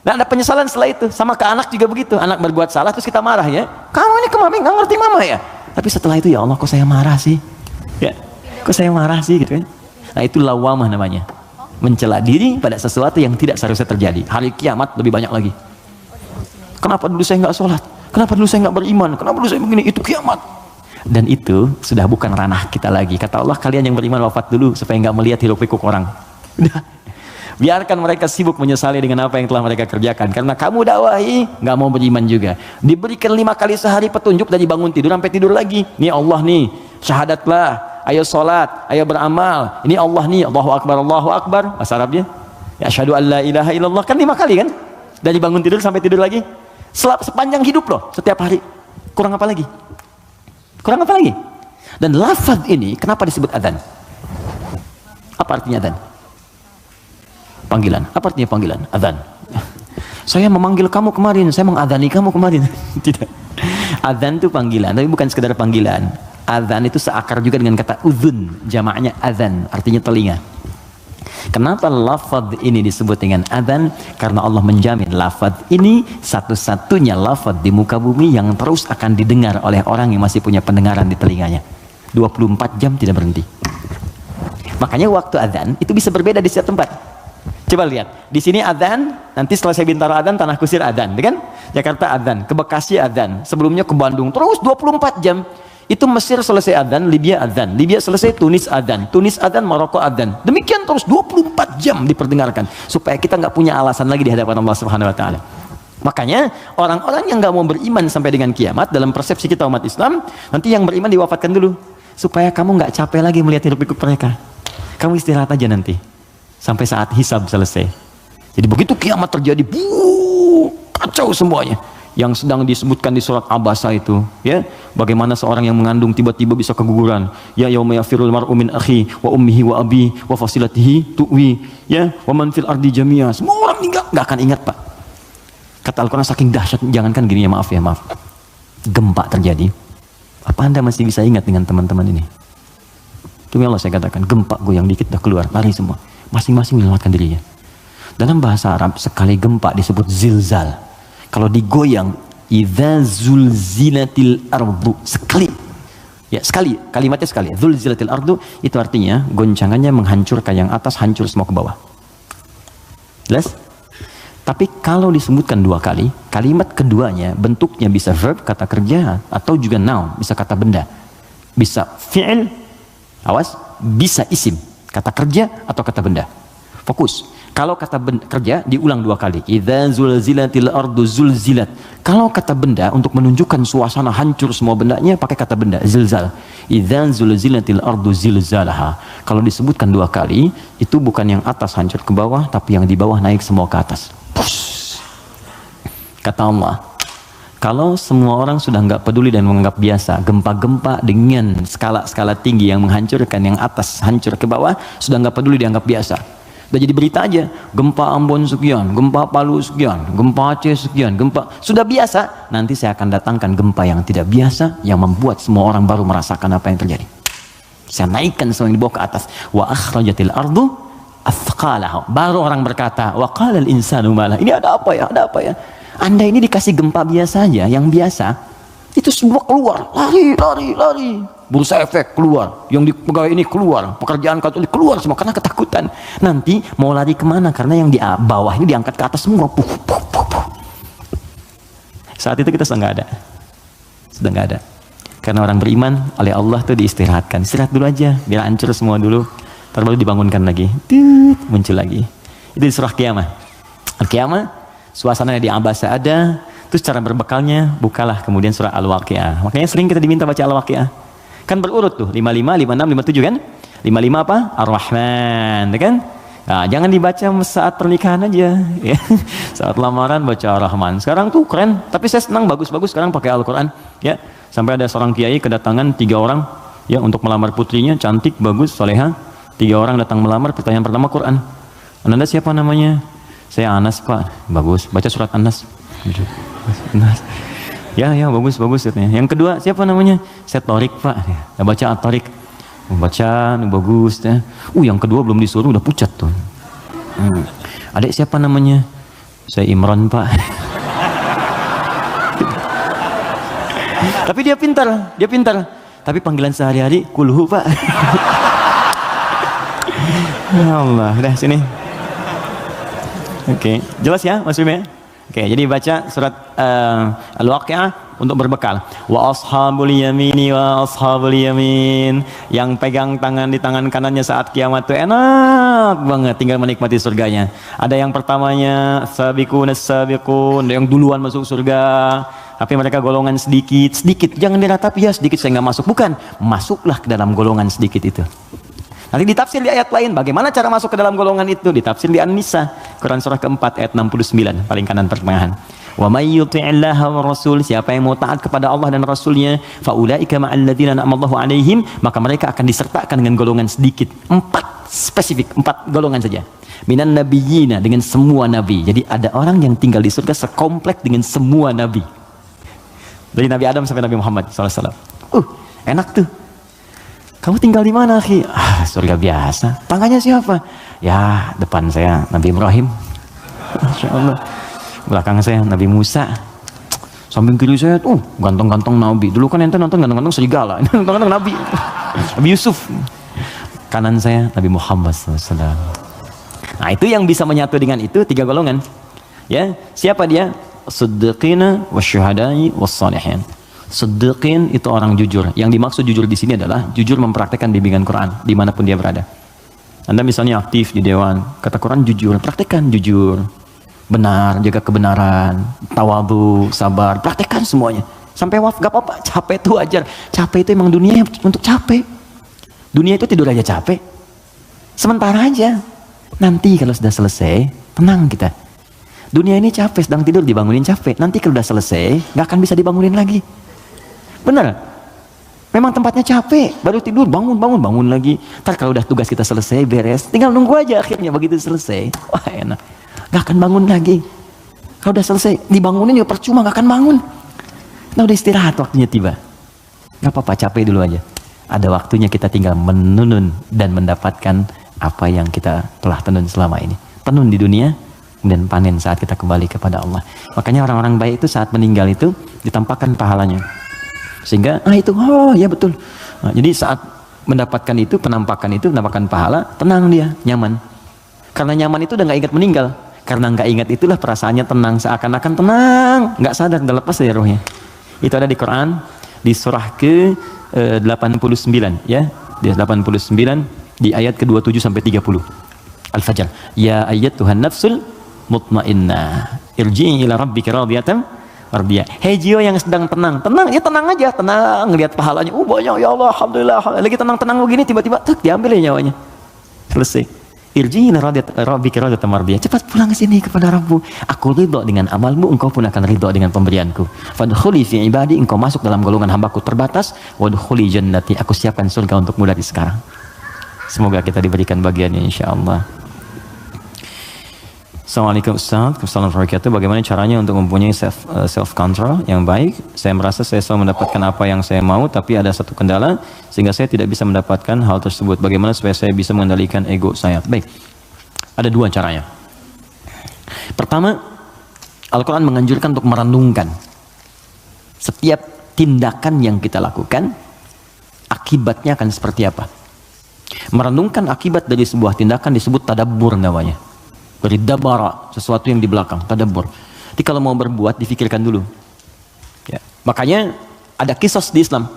Speaker 1: Dan ada penyesalan setelah itu. Sama ke anak juga begitu. Anak berbuat salah terus kita marah ya. Kamu ini kemarin nggak ngerti mama ya. Tapi setelah itu ya Allah, kok saya marah sih? Ya, kok saya marah sih gitu kan? Nah itu lawamah namanya. Mencela diri pada sesuatu yang tidak seharusnya terjadi. Hari kiamat lebih banyak lagi. Kenapa dulu saya nggak sholat? Kenapa dulu saya nggak beriman? Kenapa dulu saya begini? Itu kiamat. Dan itu sudah bukan ranah kita lagi. Kata Allah, kalian yang beriman wafat dulu supaya nggak melihat hiruk pikuk orang. Udah. Biarkan mereka sibuk menyesali dengan apa yang telah mereka kerjakan. Karena kamu dakwahi, nggak mau beriman juga. Diberikan 5 kali sehari petunjuk dari bangun tidur sampai tidur lagi. Nih Allah nih, syahadatlah, ayo sholat, ayo beramal. Ini Allah nih, Allahu Akbar, Allahu Akbar. Bahasa Arabnya, ya asyhadu an la ilaha illallah. Kan 5 kali kan? Dari bangun tidur sampai tidur lagi. Sepanjang hidup loh, setiap hari. Kurang apa lagi? Kurang apa lagi? Dan lafaz ini, kenapa disebut adzan? Apa artinya adzan? Panggilan. Apa artinya panggilan? Adzan. Saya memanggil kamu kemarin, saya mengadzani kamu kemarin. Tidak. Adzan itu panggilan, tapi bukan sekedar panggilan. Adzan itu seakar juga dengan kata uzun, jamaknya adzan, artinya telinga. Kenapa lafaz ini disebut dengan adzan? Karena Allah menjamin lafaz ini satu-satunya lafaz di muka bumi yang terus akan didengar oleh orang yang masih punya pendengaran di telinganya. 24 jam tidak berhenti. Makanya waktu adzan itu bisa berbeda di setiap tempat. Coba lihat, di sini adzan, nanti setelah saya Bintaro adzan, Tanah Kusir adzan, kan? Jakarta adzan, ke Bekasi adzan, sebelumnya ke Bandung, terus 24 jam. Itu Mesir selesai adzan, Libya adzan, Libya selesai Tunis adzan, Tunis adzan, Maroko adzan. Demikian terus 24 jam diperdengarkan supaya kita nggak punya alasan lagi di hadapan Allah Subhanahu wa taala. Makanya orang-orang yang nggak mau beriman sampai dengan kiamat, dalam persepsi kita umat Islam, nanti yang beriman diwafatkan dulu supaya kamu nggak capek lagi melihat hiruk pikuk mereka. Kamu istirahat aja nanti sampai saat hisab selesai. Jadi begitu kiamat terjadi, kacau semuanya. yang sedang disebutkan di surat Abasa itu, ya, bagaimana seorang yang mengandung tiba-tiba bisa keguguran, ya yauma yafirul mar'u min akhi wa ummihi wa abi wa fasilatihi tuwi, ya, wa man fil ardi jami'a. Semua orang nggak akan ingat, Pak. Kata Al-Quran saking dahsyat, jangankan gini ya, maaf, gempa terjadi, apa Anda masih bisa ingat dengan teman-teman ini? Demi Allah saya katakan, gempa goyang dikit dah keluar, lari semua, masing-masing menyelamatkan dirinya. Dalam bahasa Arab sekali gempa disebut zilzal. Kalau digoyang, idza zulzilatil ardu, sekali, ya sekali, kalimatnya sekali. Zulzilatil ardu itu artinya goncangannya menghancurkan yang atas, hancur semua ke bawah. Jelas? Tapi kalau disebutkan dua kali, kalimat keduanya bentuknya bisa verb, kata kerja, atau juga noun, bisa kata benda, bisa fi'il, awas, bisa isim, kata kerja atau kata benda. Fokus. Kalau kata kerja diulang dua kali, idza zulzilatil ardu zulzilat. Kalau kata benda untuk menunjukkan suasana hancur semua bendanya pakai kata benda, zilzal. Idza zulzilatil ardu zilzalaha. Kalau disebutkan dua kali, itu bukan yang atas hancur ke bawah, tapi yang di bawah naik semua ke atas. Push. Kata Allah, kalau semua orang sudah nggak peduli dan menganggap biasa gempa-gempa dengan skala-skala tinggi yang menghancurkan yang atas hancur ke bawah, sudah nggak peduli dianggap biasa. Udah jadi berita aja, gempa Ambon sekian, gempa Palu sekian, gempa Aceh sekian, gempa, sudah biasa. Nanti saya akan datangkan gempa yang tidak biasa, yang membuat semua orang baru merasakan apa yang terjadi. Saya naikkan semua yang dibawa ke atas. Wa akhrajatil ardu athqalaha. Baru orang berkata, wa qala al insanu malah. Ini ada apa ya? Ada apa ya? Anda ini dikasih gempa biasa aja, yang biasa, itu semua keluar, lari. Bursa efek keluar, yang di pegawai ini keluar, pekerjaan kantor keluar semua karena ketakutan. Nanti mau lari kemana? Karena yang di bawah ini diangkat ke atas semua. Saat itu kita sudah nggak ada. Karena orang beriman oleh Allah tuh diistirahatkan. Istirahat dulu aja, biar hancur semua dulu, baru dibangunkan lagi, muncul lagi. Itu di surah Qiyamah. Al-Qiyamah, suasananya di Abasa ada. Terus cara berbekalnya, bukalah kemudian surah Al-Waqi'ah. Makanya sering kita diminta baca Al-Waqi'ah. Kan berurut tuh, 55, 56, 57 kan? 55 apa? Ar-Rahman, kan? Nah, jangan dibaca saat pernikahan aja, ya. Saat lamaran baca Ar-Rahman. Sekarang tuh keren, tapi saya senang bagus-bagus sekarang pakai Al-Quran, ya. Sampai ada seorang kiai kedatangan 3 orang, ya, untuk melamar putrinya, cantik, bagus, soleha. 3 orang datang melamar, pertanyaan pertama Quran. Anda siapa namanya? Saya Anas, Pak. Bagus, baca surat Anas. Anas. Ya bagus katanya. Yang kedua siapa namanya? Saya Torik, Pak. Ya, baca At-Torik. Baca bagus ya. Yang kedua belum disuruh udah pucat tuh. Adik siapa namanya? Saya Imran, Pak. Tapi dia pintar. Tapi panggilan sehari-hari kulhu, Pak. Ya Allah, udah sini. Oke, jelas ya Mas Bim ya? Oke, jadi baca surat Al-Waqi'ah untuk berbekal. Wa ashabul yamini wa ashabul yamin. Yang pegang tangan di tangan kanannya saat kiamat itu enak banget, tinggal menikmati surganya. Ada yang pertamanya sabiqun as-sabiqun, yang duluan masuk surga. Tapi mereka golongan sedikit. Jangan diratapi ya sedikit saya nggak masuk. Bukan, masuklah ke dalam golongan sedikit itu. Nanti ditafsir di ayat lain, bagaimana cara masuk ke dalam golongan itu, ditafsir di An-Nisa, Quran surah keempat ayat 69, paling kanan pertengahan. Wa may yuti'illaha wa rasul, siapa yang mau taat kepada Allah dan Rasulnya, fa ulaika ma'al ladzina an'amallahu 'alaihim, maka mereka akan disertakan dengan golongan sedikit, 4 spesifik, 4 golongan saja. Minan nabiyyina, dengan semua nabi. Jadi ada orang yang tinggal di surga sekomplek dengan semua nabi. Dari Nabi Adam sampai Nabi Muhammad SAW. Enak tuh. Kamu tinggal di mana, akhi? Surga biasa. Tangganya siapa? Ya, depan saya Nabi Ibrahim. Masya Allah. Belakang saya Nabi Musa. Samping kiri saya tuh ganteng-ganteng Nabi. Dulu kan ente nonton ganteng-ganteng serigala. Ini ganteng-ganteng Nabi. Nabi Yusuf. Kanan saya Nabi Muhammad SAW. Nah, itu yang bisa menyatu dengan itu 3 golongan. Ya, siapa dia? Siddiqina wasyuhada'i wassalihin. Siddiqin itu orang jujur. Yang dimaksud jujur di sini adalah jujur mempraktekkan bimbingan Quran dimanapun dia berada. Anda misalnya aktif di dewan, kata Quran jujur, praktekkan jujur, benar, jaga kebenaran, tawadhu, sabar, praktekkan semuanya. Sampai wafat gak apa-apa, capek itu wajar. Capek itu emang dunia untuk capek. Dunia itu tidur aja capek. Sementara aja. Nanti kalau sudah selesai, tenang kita. Dunia ini capek, sedang tidur dibangunin capek. Nanti kalau udah selesai, nggak akan bisa dibangunin lagi. Bener? Memang tempatnya capek, baru tidur, bangun lagi. Ntar kalau udah tugas kita selesai, beres, tinggal nunggu aja akhirnya begitu selesai. Wah enak, nggak akan bangun lagi. Kalau udah selesai, dibangunin juga percuma, nggak akan bangun. Nah udah istirahat, waktunya tiba. Nggak apa-apa, capek dulu aja. Ada waktunya kita tinggal menunun dan mendapatkan apa yang kita telah tenun selama ini. Tenun di dunia, dan panen saat kita kembali kepada Allah. Makanya orang-orang baik itu saat meninggal itu ditampakkan pahalanya. Sehingga, itu, ya betul. Nah, jadi saat mendapatkan itu, penampakan itu, mendapatkan pahala, tenang dia, nyaman. Karena nyaman itu udah nggak ingat meninggal. Karena nggak ingat itulah perasaannya tenang, seakan-akan tenang, nggak sadar, udah lepas dari rohnya. Itu ada di Quran, di surah ke 89, ya, di 89, di ayat ke-27 sampai 30. Al-Fajr. Ya ayyatuhan nafsul mutmainnah irji'i ila rabbika radiyatan mardiyah. Hei jiwa yang sedang tenang ya tenang aja, tenang, ngelihat pahalanya, banyak ya Allah, alhamdulillah, lagi tenang-tenang begini, tiba-tiba diambil ya nyawanya, selesai. Irji'i ila rabbika radiyatan mardiyah, cepat pulang ke sini kepada Rabbmu, aku ridho dengan amalmu, engkau pun akan ridho dengan pemberianku. Fadkhuli fi ibadi, engkau masuk dalam golongan hambaku terbatas. Wadkhuli jannati, aku siapkan surga untukmu dari sekarang. Semoga kita diberikan bagiannya insyaallah. Assalamualaikum Ustaz, Assalamualaikum warahmatullahi wabarakatuh. Bagaimana caranya untuk mempunyai self control yang baik? Saya merasa saya selalu mendapatkan apa yang saya mau, tapi ada satu kendala sehingga saya tidak bisa mendapatkan hal tersebut. Bagaimana supaya saya bisa mengendalikan ego saya? Baik, ada dua caranya. Pertama, Al-Quran menganjurkan untuk merenungkan setiap tindakan yang kita lakukan, akibatnya akan seperti apa. Merenungkan akibat dari sebuah tindakan disebut tadabbur namanya. Dari dabara, sesuatu yang di belakang, tadabbur. Jadi kalau mau berbuat, difikirkan dulu. Ya. Makanya ada kisos di Islam.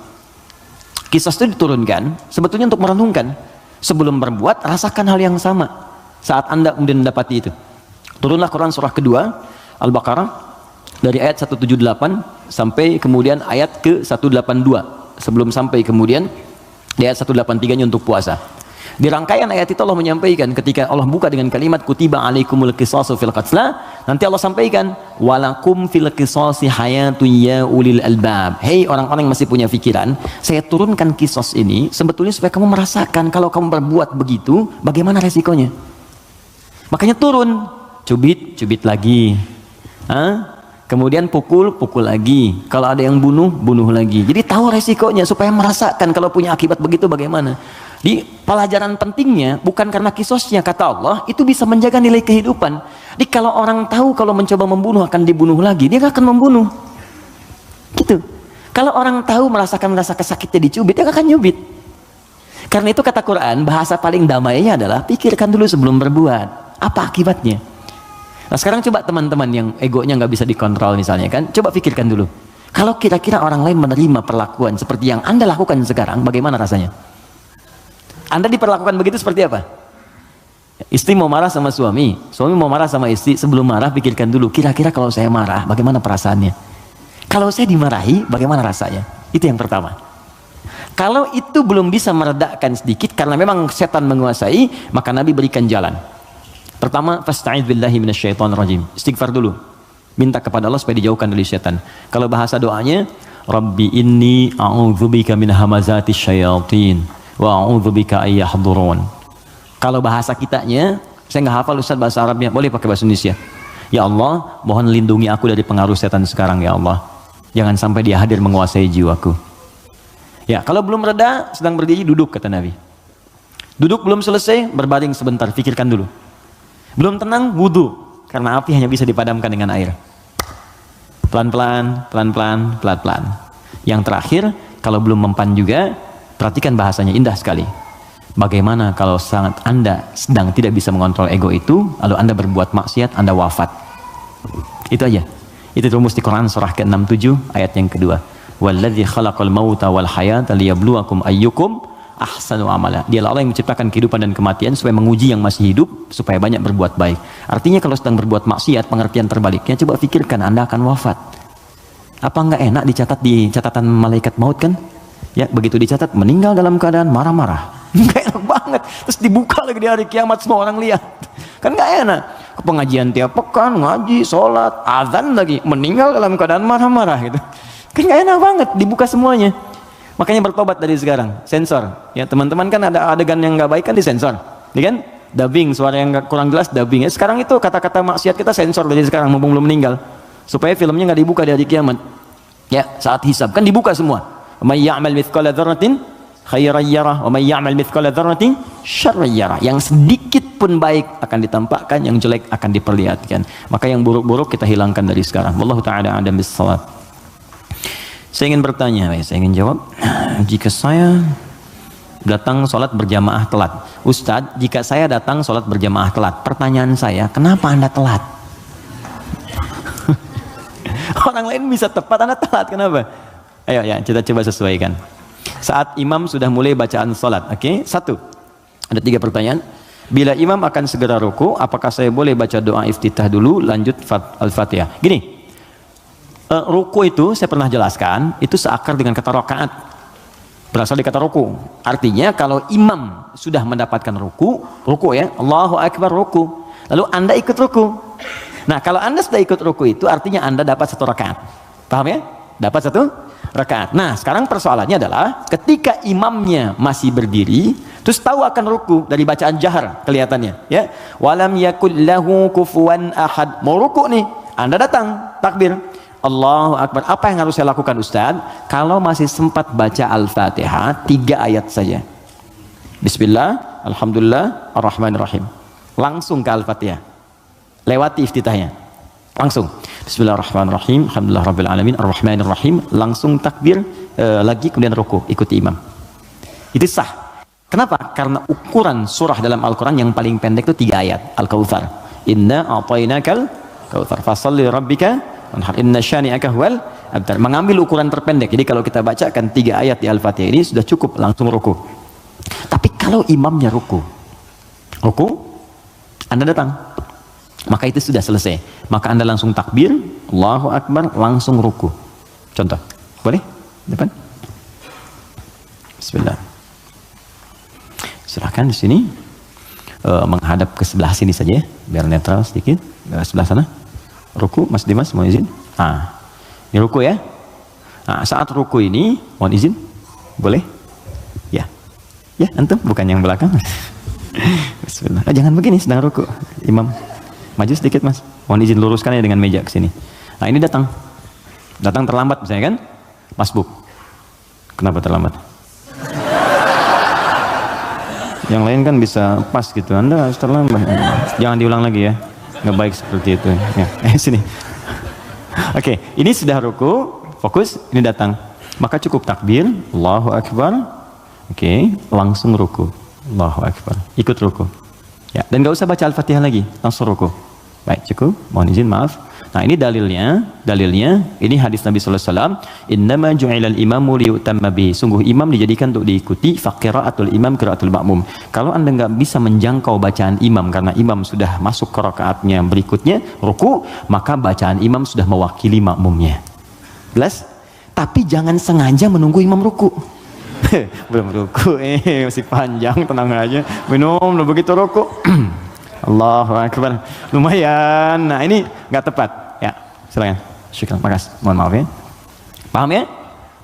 Speaker 1: Kisos itu diturunkan sebetulnya untuk merenungkan. Sebelum berbuat, rasakan hal yang sama saat Anda kemudian mendapati itu. Turunlah Quran surah kedua, Al-Baqarah, dari ayat 178 sampai kemudian ayat ke 182. Sebelum sampai kemudian di ayat 183-nya untuk puasa. Di rangkaian ayat itu Allah menyampaikan, ketika Allah buka dengan kalimat kutiba alaikumul qisasu fil qatla, nanti Allah sampaikan walakum fil qisasi hayatun ya ulil albab. Hei orang-orang yang masih punya pikiran, saya turunkan kisos ini sebetulnya supaya kamu merasakan kalau kamu berbuat begitu bagaimana resikonya. Makanya turun, cubit lagi, kemudian pukul lagi, kalau ada yang bunuh lagi. Jadi tahu resikonya supaya merasakan kalau punya akibat begitu bagaimana. Di pelajaran pentingnya bukan karena kisosnya, kata Allah itu bisa menjaga nilai kehidupan. Jadi kalau orang tahu kalau mencoba membunuh akan dibunuh lagi, dia gak akan membunuh gitu. Kalau orang tahu merasakan rasa kesakitnya dicubit, dia gak akan nyubit. Karena itu kata Quran, bahasa paling damainya adalah pikirkan dulu sebelum berbuat apa akibatnya. Nah sekarang coba teman-teman yang egonya gak bisa dikontrol misalnya kan, coba pikirkan dulu, kalau kira-kira orang lain menerima perlakuan seperti yang Anda lakukan sekarang, bagaimana rasanya? Anda diperlakukan begitu seperti apa? Istri mau marah sama suami mau marah sama istri, sebelum marah pikirkan dulu, kira-kira kalau saya marah bagaimana perasaannya? Kalau saya dimarahi bagaimana rasanya? Itu yang pertama. Kalau itu belum bisa meredakan sedikit karena memang setan menguasai, maka Nabi berikan jalan. Pertama, fasta'idz billahi minasyaitonir rajim. Istighfar dulu. Minta kepada Allah supaya dijauhkan dari setan. Kalau bahasa doanya, Rabbi inni a'udzubika min hamazati syayatin wa a'udzubika ay yahdurun. Kalau bahasa kitanya, saya nggak hafal Ustaz bahasa Arabnya, boleh pakai bahasa Indonesia. Ya Allah, mohon lindungi aku dari pengaruh setan sekarang ya Allah. Jangan sampai dia hadir menguasai jiwaku. Ya, kalau belum reda, sedang berdiri, duduk kata Nabi. Duduk belum selesai, berbaring sebentar, pikirkan dulu. Belum tenang, wudu, karena api hanya bisa dipadamkan dengan air. Pelan-pelan. Yang terakhir, kalau belum mempan juga, perhatikan bahasanya, indah sekali. Bagaimana kalau sangat Anda sedang tidak bisa mengontrol ego itu, lalu Anda berbuat maksiat, Anda wafat. Itu aja. Itu rumus di Quran surah ke-67 ayat yang kedua. Walladzi khalaqal mauta wal hayata liyabluwakum ayyukum ahsanu amala. Dialah Allah yang menciptakan kehidupan dan kematian supaya menguji yang masih hidup supaya banyak berbuat baik. Artinya kalau sedang berbuat maksiat, pengertian terbaliknya, coba pikirkan Anda akan wafat. Apa enggak enak dicatat di catatan malaikat maut kan? Ya, begitu dicatat meninggal dalam keadaan marah-marah. Gak enak banget. Terus dibuka lagi di hari kiamat semua orang lihat. Kan gak enak. ke pengajian tiap pekan, ngaji, sholat, azan lagi, meninggal dalam keadaan marah-marah gitu. Kan gak enak banget, dibuka semuanya. Makanya bertobat dari sekarang, sensor. Ya teman-teman kan ada adegan yang nggak baik kan disensor, ya kan? Dubbing, suara yang kurang jelas dubbing. Ya, sekarang itu kata-kata maksiat kita sensor dari sekarang, mumpung belum meninggal, supaya filmnya nggak dibuka di hari kiamat. Ya saat hisab kan dibuka semua. May ya'mal mithqala dzarratin khairan yarah wa may ya'mal mithqala dzarratin syarran yarah. Yang sedikit pun baik akan ditampakkan, yang jelek akan diperlihatkan. Maka yang buruk-buruk kita hilangkan dari sekarang. Wallahu taala a'lam bis-shawab. Saya ingin bertanya, saya ingin jawab. Jika saya datang sholat berjamaah telat, Ustadz, jika saya datang sholat berjamaah telat, pertanyaan saya, kenapa Anda telat? Orang lain bisa tepat, Anda telat, kenapa? Ayo ya, kita coba sesuaikan. Saat imam sudah mulai bacaan sholat, oke? Satu, ada 3 pertanyaan. Bila imam akan segera ruku, apakah saya boleh baca doa iftitah dulu, lanjut al-fatihah? Gini, ruku itu saya pernah jelaskan, itu seakar dengan kata rakaat, berasal dari kata ruku. Artinya kalau imam sudah mendapatkan ruku ya, Allahu Akbar ruku, lalu Anda ikut ruku. Nah kalau Anda sudah ikut ruku itu artinya Anda dapat 1 rakaat. Paham ya? Dapat 1 rakaat. Nah sekarang persoalannya adalah ketika imamnya masih berdiri terus tahu akan ruku dari bacaan jahar kelihatannya ya, walam yakul lahu kufuwan ahad, mau ruku nih, Anda datang takbir Allahu Akbar. Apa yang harus saya lakukan Ustaz? Kalau masih sempat baca Al-Fatihah 3 ayat saja, Bismillah, Alhamdulillah, Ar-Rahmanir-Rahim, langsung ke Al-Fatihah, lewati iftitahnya, langsung Bismillahirrahmanirrahim, Alhamdulillah Rabbil Alamin, Ar-Rahmanir-Rahim, langsung takbir lagi, kemudian ruku, ikuti imam. Itu sah. Kenapa? Karena ukuran surah dalam Al-Quran yang paling pendek itu 3 ayat, Al-Kautsar, Inna a'tainakal kautsar fasalli rabbika inna syani'aka huwal abtar. Mengambil ukuran terpendek. Jadi kalau kita bacakan 3 ayat di Al-Fatihah ini sudah cukup, langsung ruku. Tapi kalau imamnya ruku, Anda datang, maka itu sudah selesai. Maka Anda langsung takbir, Allahu Akbar, langsung ruku. Contoh, boleh? Depan. Bismillah. Silahkan di sini menghadap ke sebelah sini saja, biar netral sedikit. Sebelah sana. Ruku, Mas Dimas, mohon izin. Ini ruku ya. Saat ruku ini, mohon izin, boleh? Ya, antum, bukan yang belakang. Bismillah. Jangan begini, sedang ruku. Imam, maju sedikit Mas. Mohon izin luruskan ya dengan meja ke sini. Ini datang terlambat misalnya kan? Masbuk. Kenapa terlambat? Yang lain kan bisa pas gitu. Anda harus terlambat. Jangan diulang lagi ya. Nggak baik seperti itu ya. Sini. Oke, ini sudah ruku, fokus, ini datang, maka cukup takbir, Allahu Akbar. Oke, langsung ruku, Allahu Akbar, ikut ruku ya, dan nggak usah baca Al-Fatihah lagi, langsung ruku. Baik, cukup, mohon izin, maaf. Nah ini dalilnya ini hadis Nabi SAW, innama ju'ilal imamu liyutamma bihi, sungguh imam dijadikan untuk diikuti, faqira'atul imam qira'atul ma'mum. Kalau Anda nggak bisa menjangkau bacaan imam karena imam sudah masuk ke rakaatnya berikutnya, ruku, maka bacaan imam sudah mewakili makmumnya. Jelas? Tapi jangan sengaja menunggu imam ruku. Belum ruku, masih panjang, tenang aja, minum, begitu ruku. Allahu Akbar, lumayan. Nah ini nggak tepat ya, silakan. Syukran, makasih, mohon maaf ya. Paham ya?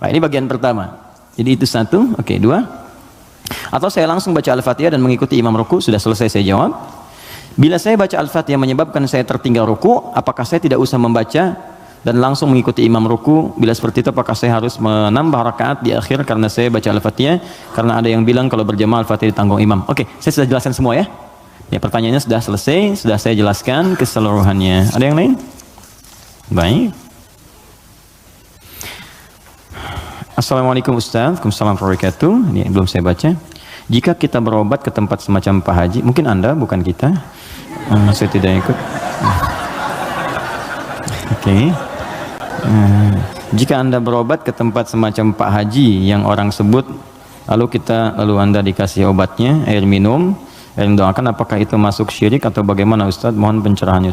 Speaker 1: Baik, ini bagian pertama. Jadi itu 1, oke, 2. Atau saya langsung baca Al-Fatihah dan mengikuti imam ruku, sudah selesai saya jawab. Bila saya baca Al-Fatihah menyebabkan saya tertinggal ruku, apakah saya tidak usah membaca dan langsung mengikuti imam ruku? Bila seperti itu, apakah saya harus menambah rakaat di akhir karena saya baca Al-Fatihah? Karena ada yang bilang kalau berjamaah Al-Fatihah ditanggung imam. Oke, saya sudah jelaskan semua ya. Ya, pertanyaannya sudah selesai, sudah saya jelaskan keseluruhannya. Ada yang lain? Baik. Assalamualaikum Ustaz. Waalaikumsalam warahmatullahi wabarakatuh. Ini belum saya baca. Jika kita berobat ke tempat semacam Pak Haji, mungkin Anda, bukan kita. Saya tidak ikut. Oke. Jika Anda berobat ke tempat semacam Pak Haji yang orang sebut, lalu Anda dikasih obatnya, air minum, yang doakan, apakah itu masuk syirik atau bagaimana Ustaz? Mohon pencerahannya.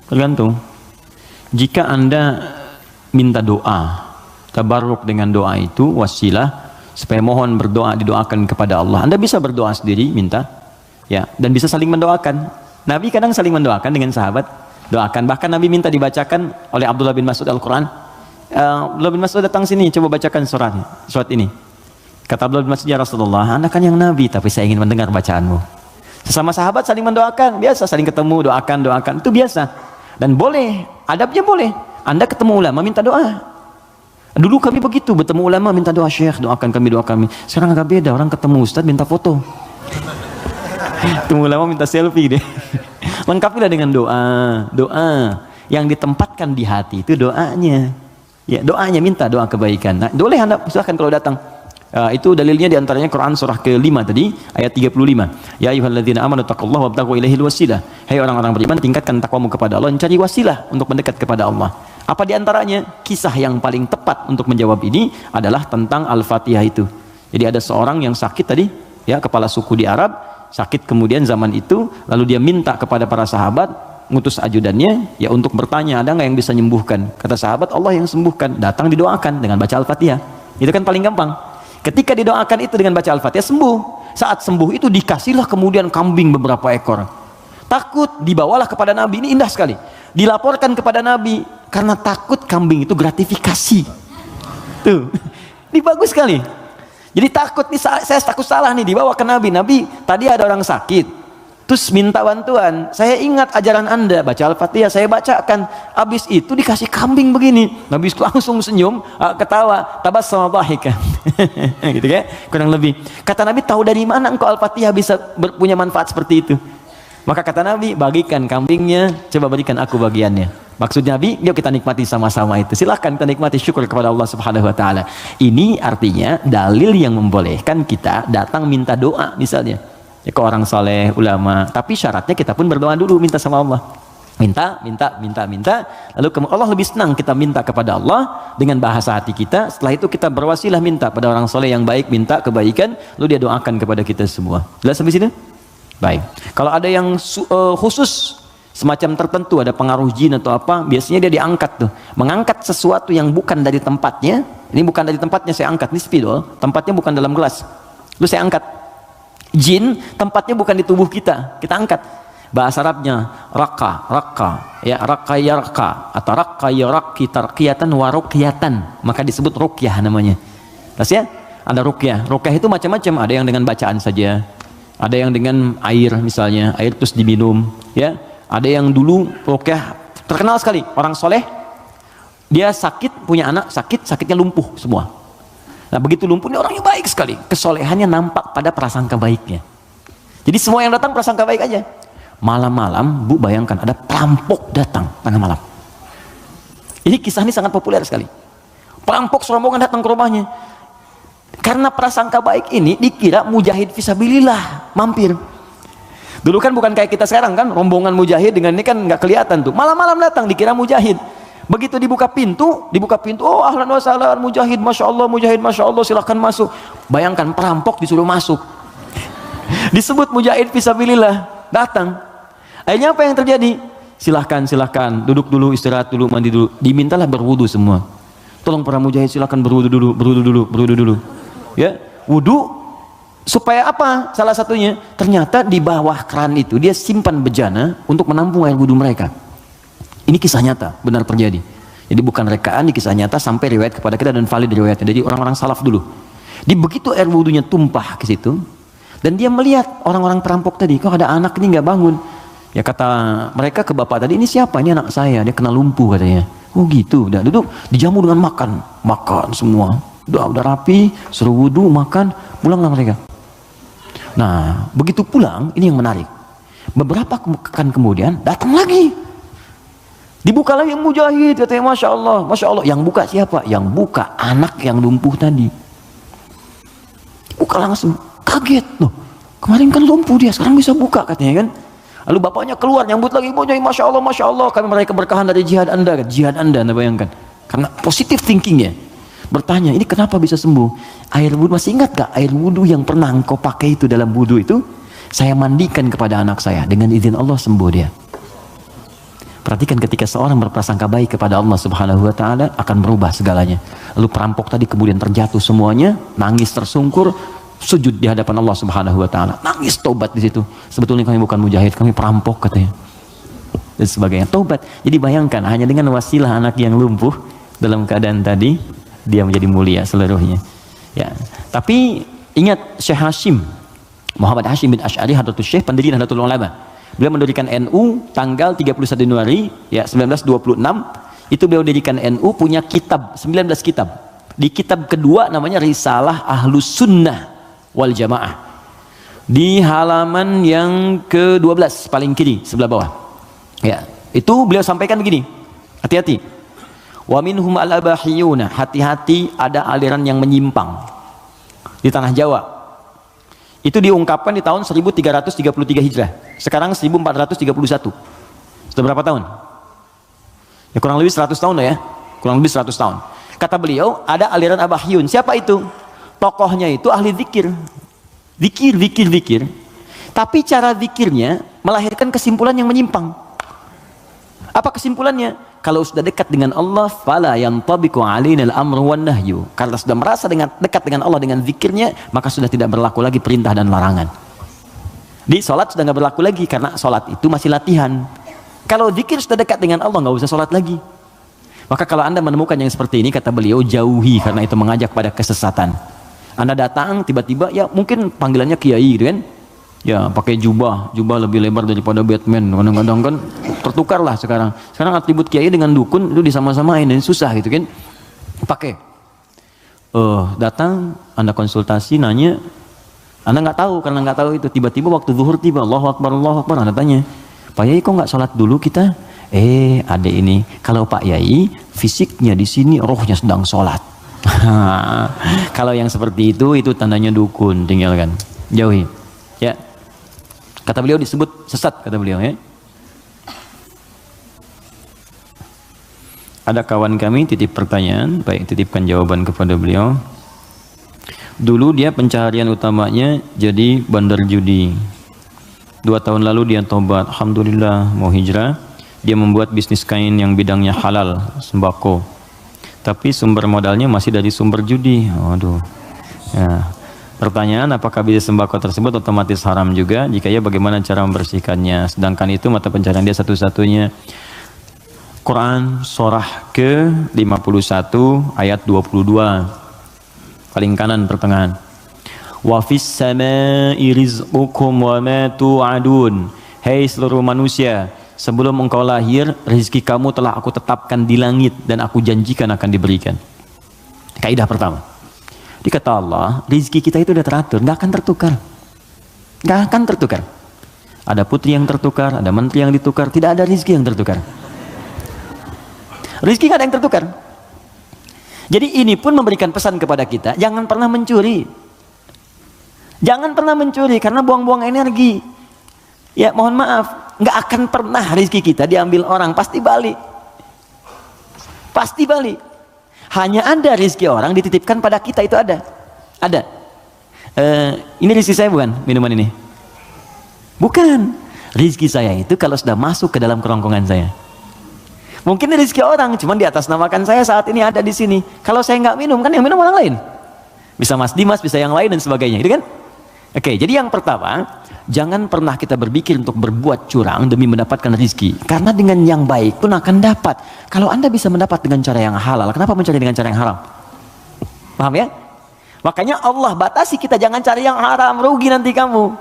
Speaker 1: Tergantung. Jika Anda minta doa, tabarruk dengan doa itu, wasilah supaya mohon berdoa, didoakan kepada Allah. Anda bisa berdoa sendiri, minta ya, dan bisa saling mendoakan. Nabi kadang saling mendoakan dengan sahabat, doakan. Bahkan Nabi minta dibacakan oleh Abdullah bin Mas'ud Al-Quran. Abdullah bin Mas'ud datang sini, coba bacakan surat ini. Kata Abdullah bin Mas'ud, ya Rasulullah, Anda kan yang Nabi, tapi saya ingin mendengar bacaanmu. Sesama sahabat saling mendoakan, biasa saling ketemu, doakan, itu biasa. Dan boleh, adabnya boleh. Anda ketemu ulama, minta doa. Dulu kami begitu, bertemu ulama, minta doa, Syekh, doakan kami. Sekarang agak beda, orang ketemu Ustaz, minta foto. Ketemu ulama, minta selfie deh. Lengkapilah dengan doa yang ditempatkan di hati, itu doanya. Ya, doanya, minta doa kebaikan. Nah, boleh Anda silahkan kalau datang. Itu dalilnya diantaranya Quran surah ke-5 tadi ayat 35. Ya ayyuhalladzina amanu taqullaha wabtaghu ilaihil wasilah. Hai orang-orang beriman, tingkatkan takwamu kepada Allah, cari wasilah untuk mendekat kepada Allah. Apa diantaranya? Kisah yang paling tepat untuk menjawab ini adalah tentang Al-Fatihah itu. Jadi ada seorang yang sakit tadi, ya, kepala suku di Arab, sakit kemudian zaman itu, lalu dia minta kepada para sahabat, ngutus ajudannya, ya, untuk bertanya ada nggak yang bisa menyembuhkan. Kata sahabat, Allah yang sembuhkan. Datang didoakan dengan baca Al-Fatihah. Itu kan paling gampang. Ketika didoakan itu dengan baca Al-Fatihah, sembuh. Saat sembuh itu dikasihlah kemudian kambing beberapa ekor. Takut, dibawalah kepada Nabi. Ini indah sekali. Dilaporkan kepada Nabi karena takut kambing itu gratifikasi. Tuh, ini bagus sekali. Jadi takut nih, saya takut salah nih, dibawa ke Nabi. Nabi, tadi ada orang sakit, terus minta bantuan. Saya ingat ajaran Anda, baca Al-Fatihah, saya bacakan. Habis itu dikasih kambing begini. Nabi langsung senyum, ketawa, tabassama dhahikan. Gitu kan? Kurang lebih. Kata Nabi, tahu dari mana engkau Al-Fatihah bisa punya manfaat seperti itu? Maka kata Nabi, bagikan kambingnya, coba berikan aku bagiannya. Maksud Nabi, yuk kita nikmati sama-sama itu. Silahkan kita nikmati, syukur kepada Allah Subhanahu Wa Taala. Ini artinya dalil yang membolehkan kita datang minta doa misalnya. Ya, ke orang soleh, ulama, tapi syaratnya kita pun berdoa dulu, minta sama Allah, minta, lalu Allah lebih senang kita minta kepada Allah dengan bahasa hati kita. Setelah itu kita berwasilah minta pada orang soleh yang baik, minta kebaikan, lalu dia doakan kepada kita semua. Jelas sampai sini? Baik. Kalau ada yang khusus semacam tertentu, ada pengaruh jin atau apa, biasanya dia diangkat tuh, mengangkat sesuatu yang bukan dari tempatnya. Ini bukan dari tempatnya, saya angkat, ini spidol, tempatnya bukan dalam gelas, lalu saya angkat. Jin tempatnya bukan di tubuh kita, kita angkat. Bahasa Arabnya raka, ya, raka atau raka yaraki tarqiyatan wa ruqyatan, maka disebut ruqyah namanya. Terus ya, ada ruqyah. Ruqyah itu macam-macam, ada yang dengan bacaan saja, ada yang dengan air misalnya, air terus diminum, ya. Ada yang dulu ruqyah terkenal sekali, orang soleh, dia sakit, punya anak sakit, sakitnya lumpuh semua. Nah, begitu lumpuh, ini orangnya baik sekali, kesolehannya nampak pada prasangka baiknya. Jadi semua yang datang prasangka baik aja. Malam-malam, Bu, bayangkan ada perampok datang tengah malam. Ini kisah ini sangat populer sekali. Perampok serombongan datang ke rumahnya. Karena prasangka baik ini dikira mujahid fisabilillah mampir. Dulu kan bukan kayak kita sekarang kan, rombongan mujahid dengan ini kan nggak kelihatan tuh. Malam-malam datang dikira mujahid. Begitu dibuka pintu, oh ahlan wa sahlan mujahid, masya Allah, silahkan masuk. Bayangkan perampok disuruh masuk. Disebut mujahid fisabilillah, datang. Akhirnya apa yang terjadi? Silahkan, duduk dulu, istirahat dulu, mandi dulu. Dimintalah berwudu semua. Tolong para mujahid silahkan berwudu dulu. Ya, wudu supaya apa? Salah satunya, ternyata di bawah keran itu dia simpan bejana untuk menampung air wudu mereka. Ini kisah nyata, benar terjadi. Jadi bukan rekaan, di kisah nyata sampai riwayat kepada kita dan valid riwayatnya. Jadi orang-orang salaf dulu. Di begitu air wudunya tumpah ke situ, dan dia melihat orang-orang perampok tadi, kok ada anak ini nggak bangun. Ya kata mereka ke bapak tadi, ini siapa? Ini anak saya, dia kena lumpuh katanya. Oh gitu, udah duduk, dijamu dengan makan semua. Udah rapi, suruh wudu, makan, pulanglah mereka. Nah, begitu pulang, ini yang menarik. Beberapa pekan kemudian datang lagi. Dibuka lagi yang mujahid, katanya masya Allah. Yang buka siapa? Yang buka anak yang lumpuh tadi. Buka langsung, kaget loh. Kemarin kan lumpuh dia, sekarang bisa buka katanya kan. Lalu bapaknya keluar nyambut lagi, masya Allah. Kami meraih keberkahan dari jihad Anda, Anda bayangkan. Karena positif thinkingnya. Bertanya, ini kenapa bisa sembuh? Air wudhu, masih ingat gak air wudhu yang pernah engkau pakai itu dalam wudhu itu? Saya mandikan kepada anak saya, dengan izin Allah sembuh dia. Perhatikan ketika seorang berprasangka baik kepada Allah Subhanahu Wa Taala akan berubah segalanya. Lalu perampok tadi kemudian terjatuh semuanya, nangis tersungkur, sujud di hadapan Allah Subhanahu wa taala. Nangis tobat di situ. Sebetulnya kami bukan mujahid, kami perampok katanya. Dan sebagainya. Tobat. Jadi bayangkan hanya dengan wasilah anak yang lumpuh dalam keadaan tadi dia menjadi mulia seluruhnya. Ya. Tapi ingat Syekh Hashim Muhammad Hashim bin Asy'ari Hadratus Syekh pendiri Nahdlatul Ulama. Beliau mendirikan NU tanggal 31 Januari ya 1926. Itu beliau dirikan NU punya kitab 19 kitab. Di kitab kedua namanya Risalah Ahlus Sunnah wal Jamaah. Di halaman yang ke-12 paling kiri sebelah bawah. Ya, itu beliau sampaikan begini. Hati-hati. Wa minhum al-abahiyuna, hati-hati ada aliran yang menyimpang di tanah Jawa. Itu diungkapkan di tahun 1333 Hijrah. Sekarang 1431. Sudah berapa tahun? Ya kurang lebih 100 tahun lah ya. Kurang lebih 100 tahun. Kata beliau, ada aliran Abahiyun. Siapa itu? Tokohnya itu ahli zikir. Zikir. Tapi cara zikirnya melahirkan kesimpulan yang menyimpang. Apa kesimpulannya? Kalau sudah dekat dengan Allah, fala yantabiqu alainal amru wan nahyu. Karena sudah merasa dekat dengan Allah dengan zikirnya, maka sudah tidak berlaku lagi perintah dan larangan. Di sholat sudah nggak berlaku lagi karena sholat itu masih latihan. Kalau zikir sudah dekat dengan Allah, nggak usah sholat lagi. Maka kalau Anda menemukan yang seperti ini, kata beliau, jauhi karena itu mengajak pada kesesatan. Anda datang tiba-tiba, ya mungkin panggilannya kiai gitu kan? Ya pakai jubah lebih lebar daripada Batman. Kadang-kadang kan tertukar lah sekarang. Sekarang atribut kiai dengan dukun itu disama-samain dan susah gitu kan? Pakai. Datang, Anda konsultasi, nanya, Anda nggak tahu karena nggak tahu itu. Tiba-tiba waktu zuhur tiba, Allahu Akbar, Anda tanya, Pak Yai kok nggak sholat dulu kita? Ada ini. Kalau Pak Yai fisiknya di sini, rohnya sedang sholat. Kalau yang seperti itu tandanya dukun, tinggalkan, jauhi. Ya. Kata beliau disebut sesat, kata beliau ya. Ada kawan kami titip pertanyaan, baik titipkan jawaban kepada beliau. Dulu dia pencaharian utamanya jadi bandar judi. 2 tahun lalu dia tobat, alhamdulillah mau hijrah. Dia membuat bisnis kain yang bidangnya halal, sembako. Tapi sumber modalnya masih dari sumber judi. Waduh. Ya. Pertanyaan, apakah bisnis sembako tersebut otomatis haram juga? Jika ya, bagaimana cara membersihkannya? Sedangkan itu mata pencaharian dia satu-satunya. Quran surah ke-51 ayat 22. Paling kanan pertengahan. Wa fis samai rizqukum wa ma tu'adun. Hei seluruh manusia, sebelum engkau lahir, rezeki kamu telah aku tetapkan di langit dan aku janjikan akan diberikan. Kaidah pertama. Dikata Allah, rezeki kita itu sudah teratur, nggak akan tertukar. Nggak akan tertukar. Ada putri yang tertukar, ada menteri yang ditukar, tidak ada rezeki yang tertukar. Rezeki nggak ada yang tertukar. Jadi ini pun memberikan pesan kepada kita, jangan pernah mencuri. Jangan pernah mencuri karena buang-buang energi. Ya mohon maaf, nggak akan pernah rezeki kita diambil orang, pasti balik. Pasti balik. Hanya ada rezeki orang dititipkan pada kita, itu ada. Ini rezeki saya bukan minuman ini? Bukan. Rezeki saya itu kalau sudah masuk ke dalam kerongkongan saya. Mungkin ini rezeki orang, cuman di atas namakan saya saat ini ada di sini. Kalau saya nggak minum, kan yang minum orang lain. Bisa Mas Dimas, bisa yang lain dan sebagainya, gitu kan? Oke, jadi yang pertama, jangan pernah kita berpikir untuk berbuat curang demi mendapatkan rezeki. Karena dengan yang baik pun akan dapat. Kalau Anda bisa mendapat dengan cara yang halal, kenapa mencari dengan cara yang haram? Paham ya? Makanya Allah batasi kita, jangan cari yang haram, rugi nanti kamu.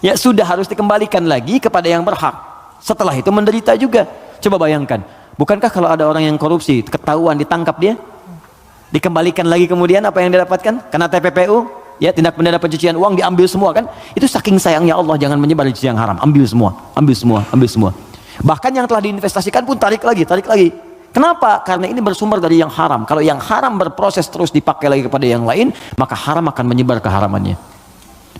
Speaker 1: Ya sudah, harus dikembalikan lagi kepada yang berhak. Setelah itu menderita juga. Coba bayangkan, bukankah kalau ada orang yang korupsi, ketahuan, ditangkap dia, dikembalikan lagi kemudian apa yang dia dapatkan? Karena TPPU, ya tindak pidana pencucian uang diambil semua kan? Itu saking sayangnya Allah, jangan menyebar rezeki yang haram, ambil semua. Bahkan yang telah diinvestasikan pun tarik lagi. Kenapa? Karena ini bersumber dari yang haram. Kalau yang haram berproses terus dipakai lagi kepada yang lain, maka haram akan menyebar keharamannya.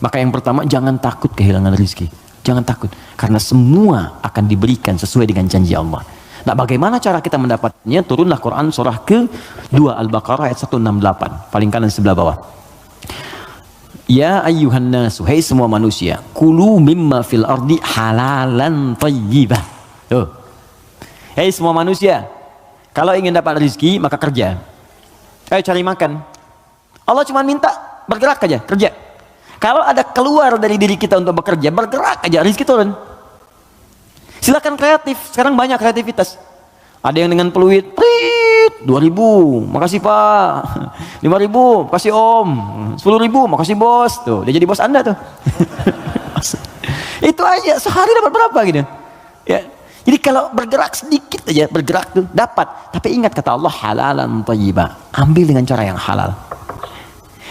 Speaker 1: Maka yang pertama, jangan takut kehilangan rezeki. Jangan takut, karena semua akan diberikan sesuai dengan janji Allah. Nah, bagaimana cara kita mendapatnya? Turunlah Quran surah ke-2 Al-Baqarah ayat 168, paling kanan sebelah bawah. Ya ayyuhan nasu, hai semua manusia, kulu mimma fil ardi halalan thayyibah. Tuh. Hai semua manusia, kalau ingin dapat rezeki maka kerja. Ayo cari makan. Allah cuma minta bergerak aja, kerja. Kalau ada keluar dari diri kita untuk bekerja, bergerak aja, rezeki turun. Silakan kreatif, sekarang banyak kreativitas. Ada yang dengan peluit, 2.000, makasih Pak. 5.000, makasih Om. 10.000, makasih Bos. Tuh, dia jadi bos Anda tuh. Itu aja, sehari dapat berapa gitu. Ya. Jadi kalau bergerak sedikit aja, bergerak tuh dapat. Tapi ingat kata Allah, halalan thayyibah. Ambil dengan cara yang halal.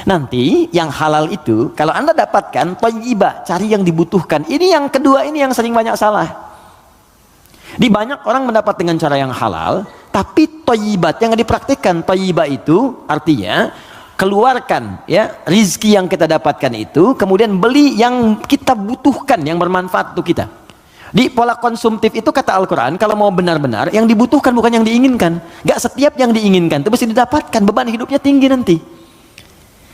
Speaker 1: Nanti yang halal itu kalau Anda dapatkan thayyibah, cari yang dibutuhkan. Ini yang kedua, ini yang sering banyak salah. Di banyak orang mendapat dengan cara yang halal, tapi thayyibat yang dipraktikkan. Thayyibah itu artinya keluarkan ya rizki yang kita dapatkan itu, kemudian beli yang kita butuhkan, yang bermanfaat untuk kita. Di pola konsumtif itu kata Al-Quran, kalau mau benar-benar yang dibutuhkan bukan yang diinginkan. Gak setiap yang diinginkan itu mesti didapatkan, beban hidupnya tinggi nanti.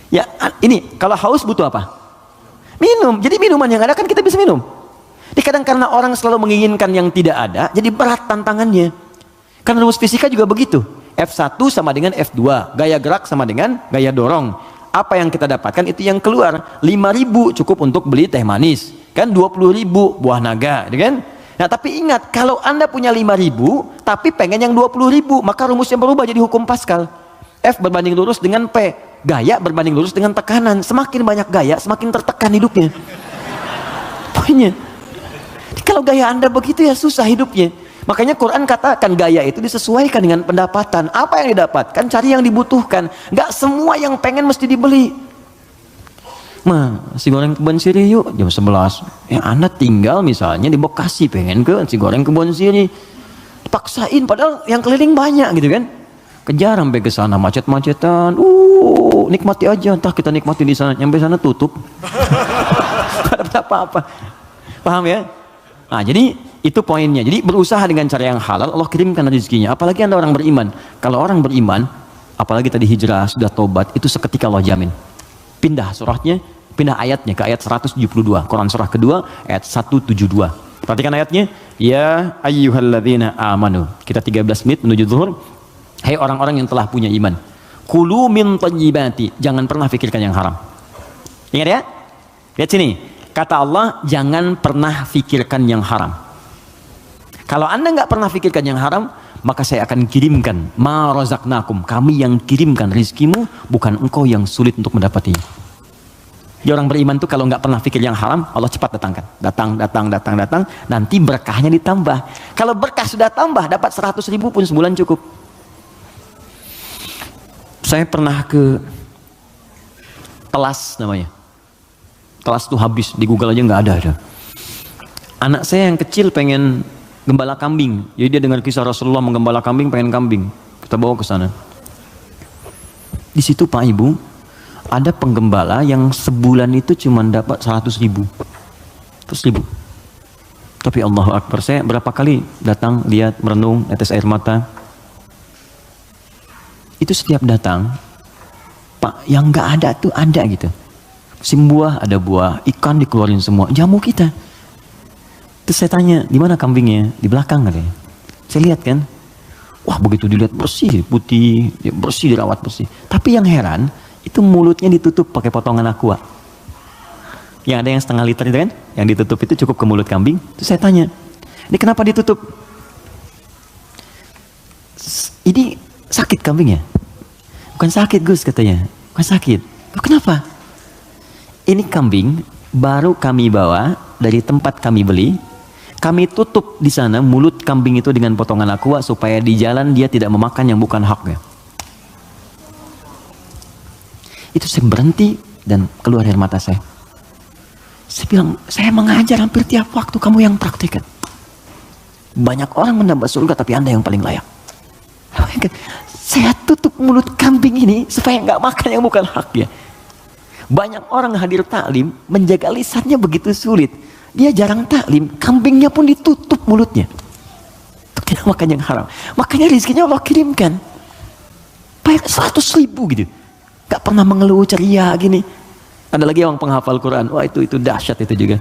Speaker 1: Ya ini kalau haus butuh apa? Minum. Jadi minuman yang ada kan kita bisa minum. Jadi kadang karena orang selalu menginginkan yang tidak ada, jadi berat tantangannya. Karena rumus fisika juga begitu. F1 sama dengan F2, gaya gerak sama dengan gaya dorong. Apa yang kita dapatkan itu yang keluar. 5.000 cukup untuk beli teh manis, kan 20.000 buah naga, kan? Nah tapi ingat, kalau Anda punya 5.000 tapi pengen yang 20.000, maka rumusnya berubah jadi hukum Pascal. F berbanding lurus dengan P, gaya berbanding lurus dengan tekanan. Semakin banyak gaya, semakin tertekan hidupnya. Poinnya, kalau gaya Anda begitu ya susah hidupnya. Makanya Quran katakan gaya itu disesuaikan dengan pendapatan. Apa yang didapatkan, cari yang dibutuhkan. Gak semua yang pengen mesti dibeli. Si goreng kebun sirih yuk jam 11. Yang Anda tinggal misalnya di Bekasi, pengen ke si goreng kebun sirih, dipaksain padahal yang keliling banyak gitu kan. Kejar sampai ke sana macet-macetan. Nikmati aja, entah kita nikmati di sana, nyampe sana tutup. Gak ada apa-apa. Paham ya? Nah, jadi itu poinnya. Jadi berusaha dengan cara yang halal, Allah kirimkan rezekinya. Apalagi Anda orang beriman. Kalau orang beriman, apalagi tadi hijrah, sudah tobat, itu seketika Allah jamin. Pindah surahnya, pindah ayatnya ke ayat 172. Quran surah kedua, ayat 172. Perhatikan ayatnya. Ya ayyuhalladzina amanu. Kita 13 menit menuju zuhur. Hai orang-orang yang telah punya iman. Kulu min thayyibati. Jangan pernah fikirkan yang haram. Ingat ya? Lihat sini. Kata Allah, jangan pernah fikirkan yang haram. Kalau Anda nggak pernah fikirkan yang haram, maka saya akan kirimkan ma razaqnakum. Kami yang kirimkan rizkimu, bukan engkau yang sulit untuk mendapatinya. Jadi orang beriman tuh kalau nggak pernah fikir yang haram, Allah cepat datangkan. Datang. Nanti berkahnya ditambah. Kalau berkah sudah tambah, dapat 100.000 pun sebulan cukup. Saya pernah ke Telas namanya. Telas tuh habis, di Google aja nggak ada. Anak saya yang kecil pengen gembala kambing, jadi dia dengar kisah Rasulullah menggembala kambing, pengen kambing, kita bawa ke sana. Di situ Pak Ibu, ada penggembala yang sebulan itu cuma dapat 100.000. Tapi Allahu Akbar, saya berapa kali datang, lihat, merenung, netes air mata. Itu setiap datang, Pak, yang nggak ada tuh ada gitu. Musim buah ada buah, ikan dikeluarin semua, jamu kita. Terus saya tanya, di mana kambingnya? Di belakang katanya. Saya lihat kan, wah begitu dilihat bersih, putih, bersih, dirawat bersih. Tapi yang heran, itu mulutnya ditutup pakai potongan aqua. Yang ada yang setengah liter itu kan, yang ditutup itu cukup ke mulut kambing. Terus saya tanya, ini kenapa ditutup? Ini sakit kambingnya? Bukan sakit Gus katanya, bukan sakit. Kenapa? Ini kambing baru kami bawa dari tempat kami beli, kami tutup di sana mulut kambing itu dengan potongan aqua supaya di jalan dia tidak memakan yang bukan haknya. Itu saya berhenti dan keluar air mata saya. Saya bilang, saya mengajar hampir tiap waktu, kamu yang praktikkan. Banyak orang mendapat surga tapi Anda yang paling layak. Saya tutup mulut kambing ini supaya nggak makan yang bukan haknya. Banyak orang hadir taklim, menjaga lisannya begitu sulit. Dia jarang taklim, kambingnya pun ditutup mulutnya. Untuk tidak makan yang haram. Makanya rezekinya Allah kirimkan. Baik 100.000 gitu. Gak pernah mengeluh ceria gini. Ada lagi orang penghafal Quran. Wah itu dahsyat itu juga.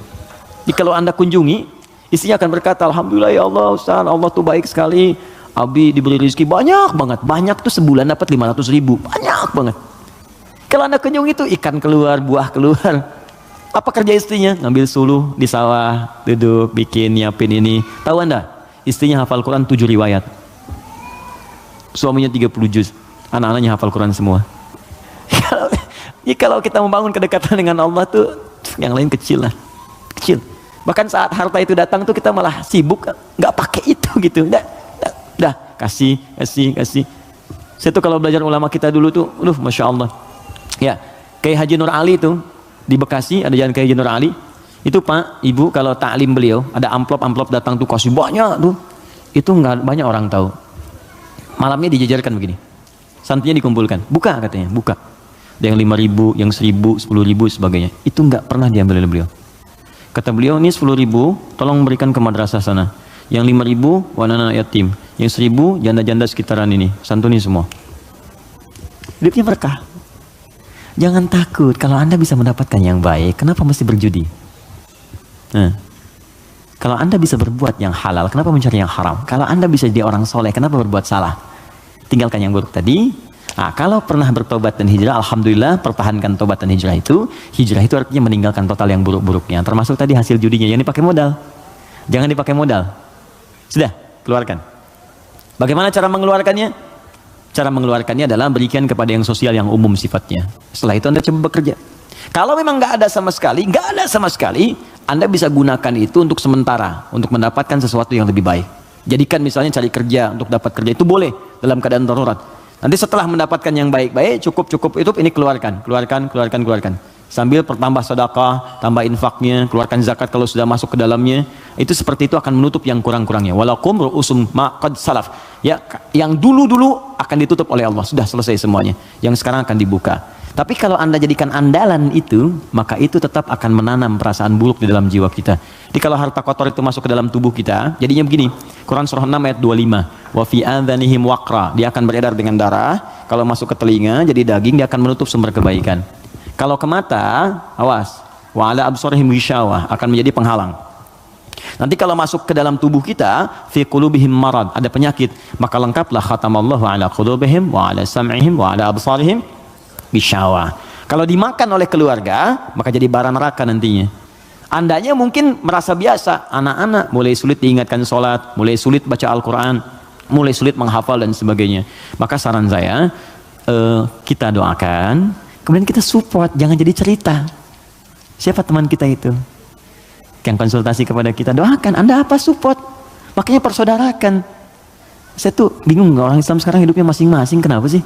Speaker 1: Jadi kalau Anda kunjungi, istrinya akan berkata, Alhamdulillah ya Allah Ustaz, Allah tuh baik sekali. Abi diberi rezeki banyak banget. Banyak tuh sebulan dapat 500.000. Banyak banget. Kalau Anda kunjungi itu ikan keluar, buah keluar. Apa kerja istrinya? Ngambil suluh di sawah, duduk, bikin, nyiapin ini. Tahu Anda? Istrinya hafal Quran 7 riwayat. Suaminya 30 juz. Anak-anaknya hafal Quran semua. Kalau kita membangun kedekatan dengan Allah tuh, yang lain kecil lah. Kecil. Bahkan saat harta itu datang tuh kita malah sibuk, nggak pakai itu gitu. Dah, kasih. Saya tuh kalau belajar ulama kita dulu tuh, Masya Allah. Ya, Kiai Haji Nur Ali tuh, di Bekasi ada jalan Kiai Haji Nur Ali. Itu Pak, Ibu kalau taklim beliau, ada amplop datang tuh, kasih banyak tuh. Itu nggak banyak orang tahu. Malamnya dijajarkan begini. Santrinya dikumpulkan. Buka katanya, buka. Ada yang 5.000, yang 1.000, 10.000, sebagainya. Itu nggak pernah diambil oleh beliau. Kata beliau, ini 10.000, tolong berikan ke madrasah sana. Yang 5.000, anak-anak yatim. Yang 1.000, janda-janda sekitaran ini. Santuni semua. Hidupnya berkah. Jangan takut, kalau Anda bisa mendapatkan yang baik, kenapa mesti berjudi? Nah, kalau Anda bisa berbuat yang halal, kenapa mencari yang haram? Kalau Anda bisa jadi orang soleh, kenapa berbuat salah? Tinggalkan yang buruk tadi. Nah, kalau pernah bertobat dan hijrah, alhamdulillah, pertahankan tobat dan hijrah itu. Hijrah itu artinya meninggalkan total yang buruk-buruknya. Termasuk tadi hasil judinya, yang dipakai modal. Jangan dipakai modal. Sudah, keluarkan. Bagaimana cara mengeluarkannya? Cara mengeluarkannya adalah berikan kepada yang sosial yang umum sifatnya. Setelah itu Anda coba bekerja. Kalau memang nggak ada sama sekali, Anda bisa gunakan itu untuk sementara, untuk mendapatkan sesuatu yang lebih baik. Jadikan misalnya cari kerja, untuk dapat kerja itu boleh dalam keadaan darurat. Nanti setelah mendapatkan yang baik-baik, cukup itu ini keluarkan. Sambil pertambah sedekah, tambah infaknya, keluarkan zakat kalau sudah masuk ke dalamnya. Itu seperti itu akan menutup yang kurang-kurangnya. Walakum ru'usum ma qad salaf. Ya, yang dulu-dulu akan ditutup oleh Allah. Sudah selesai semuanya. Yang sekarang akan dibuka. Tapi kalau Anda jadikan andalan itu, maka itu tetap akan menanam perasaan buruk di dalam jiwa kita. Jadi kalau harta kotor itu masuk ke dalam tubuh kita, jadinya begini. Quran surah 6 ayat 25. Wa fi adhanihim waqra. Dia akan beredar dengan darah. Kalau masuk ke telinga jadi daging, dia akan menutup sumber kebaikan. Kalau ke mata, awas. Wa ala absarihim ghishawah, akan menjadi penghalang. Nanti kalau masuk ke dalam tubuh kita, fi qulubihim marad, ada penyakit, maka lengkaplah khatamallahu ala qulubihim wa ala sam'ihim wa ala absarihim ghishawah. Kalau dimakan oleh keluarga, maka jadi bara neraka nantinya. Andanya mungkin merasa biasa, anak-anak mulai sulit diingatkan sholat, mulai sulit baca Al-Quran, mulai sulit menghafal dan sebagainya. Maka saran saya, kita doakan, kemudian kita support, jangan jadi cerita. Siapa teman kita itu yang konsultasi kepada kita? Doakan. Anda apa? Support. Makanya persaudarakan. Saya tuh bingung, orang Islam sekarang hidupnya masing-masing, kenapa sih?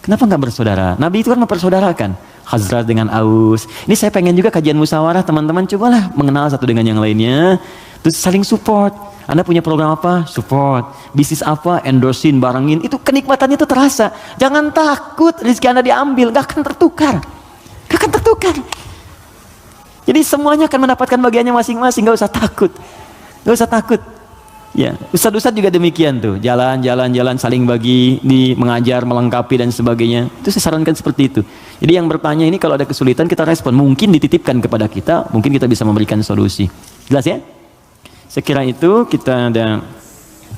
Speaker 1: Kenapa nggak bersaudara? Nabi itu kan mempersaudarakan Khazraj dengan Aus. Ini saya pengen juga kajian musyawarah, teman-teman cobalah mengenal satu dengan yang lainnya, terus saling support. Anda punya program apa? Support. Bisnis apa? Endorsein, barangin. Itu kenikmatannya itu terasa. Jangan takut rezeki Anda diambil, gak akan tertukar. Jadi semuanya akan mendapatkan bagiannya masing-masing, gak usah takut. Ya, ustadz-ustadz juga demikian tuh, jalan, saling bagi, mengajar, melengkapi dan sebagainya. Itu saya sarankan seperti itu. Jadi yang bertanya ini kalau ada kesulitan kita respon, mungkin dititipkan kepada kita, mungkin kita bisa memberikan solusi. Jelas ya? Saya kira itu kita ada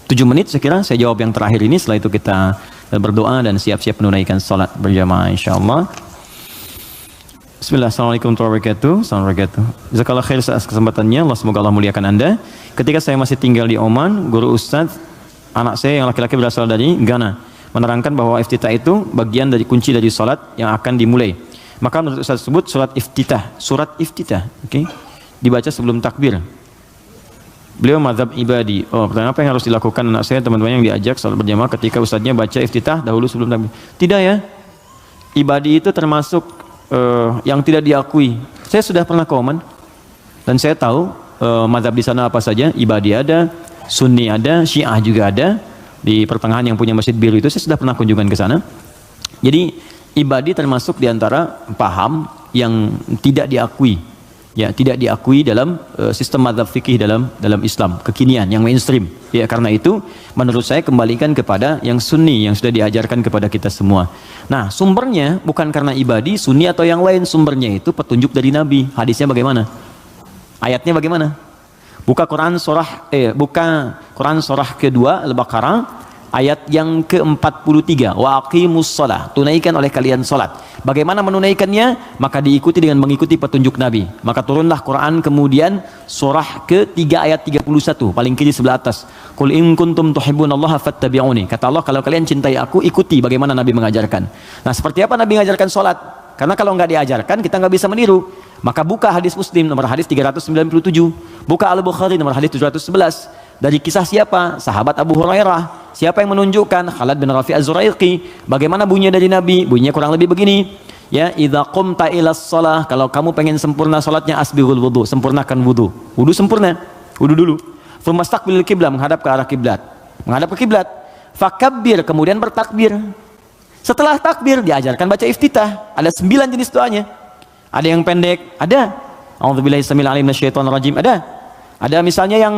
Speaker 1: 7 menit, saya jawab yang terakhir ini, setelah itu kita berdoa dan siap-siap menunaikan salat berjamaah insyaallah. Bismillah, assalamualaikum warahmatullahi wabarakatuh. Jazakallah khair atas kesempatannya, semoga Allah muliakan Anda. Ketika saya masih tinggal di Oman, guru ustadz, anak saya yang laki-laki berasal dari Ghana, menerangkan bahwa iftitah itu bagian dari kunci dari salat yang akan dimulai. Maka menurut ustadz tersebut surat iftitah, okay, dibaca sebelum takbir. Beliau mazhab ibadi. Pertanyaan apa yang harus dilakukan anak saya, teman-teman yang diajak salat berjamaah ketika ustadznya baca iftitah dahulu sebelum takbir? Tidak ya. Ibadi itu termasuk yang tidak diakui. Saya sudah pernah ke Oman dan saya tahu mazhab di sana apa saja. Ibadi ada, Sunni ada, Syiah juga ada. Di pertengahan yang punya masjid biru itu saya sudah pernah kunjungan ke sana. Jadi ibadi termasuk diantara paham yang tidak diakui, ya, tidak diakui dalam sistem mazhab fikih dalam Islam kekinian yang mainstream. Ya, karena itu menurut saya kembalikan kepada yang Sunni yang sudah diajarkan kepada kita semua. Nah, sumbernya bukan karena ibadi, Sunni atau yang lain, sumbernya itu petunjuk dari Nabi. Hadisnya bagaimana? Ayatnya bagaimana? Buka Quran surah kedua Al-Baqarah Ayat yang ke-43, wa aqimus shalah, tunaikan oleh kalian salat. Bagaimana menunaikannya? Maka diikuti dengan mengikuti petunjuk Nabi. Maka turunlah Quran kemudian surah ke-3 ayat 31, paling kiri sebelah atas. Qul in kuntum tuhibbunallaha fattabi'uni. Kata Allah, kalau kalian cintai aku, ikuti bagaimana Nabi mengajarkan. Nah, seperti apa Nabi mengajarkan salat? Karena kalau nggak diajarkan, kita nggak bisa meniru. Maka buka hadis Muslim nomor hadis 397, buka Al-Bukhari nomor hadis 711. Dari kisah siapa? Sahabat Abu Hurairah. Siapa yang menunjukkan? Khalid bin Rafi' Az-Zuraiqi. Bagaimana bunyinya dari Nabi? Bunyinya kurang lebih begini. Ya, idza qumta ilas shalah, kalau kamu pengen sempurna salatnya, asbighul wudu, sempurnakan wudu. Wudu sempurna. Wudu dulu. Fumastaqbilil qiblah, menghadap ke arah kiblat. Menghadap ke kiblat. Fakabbir, kemudian bertakbir. Setelah takbir diajarkan baca iftitah. Ada 9 jenis doanya. Ada yang pendek, ada. A'udzubillahi samil alim minasyaitonir rajim, ada. Ada misalnya yang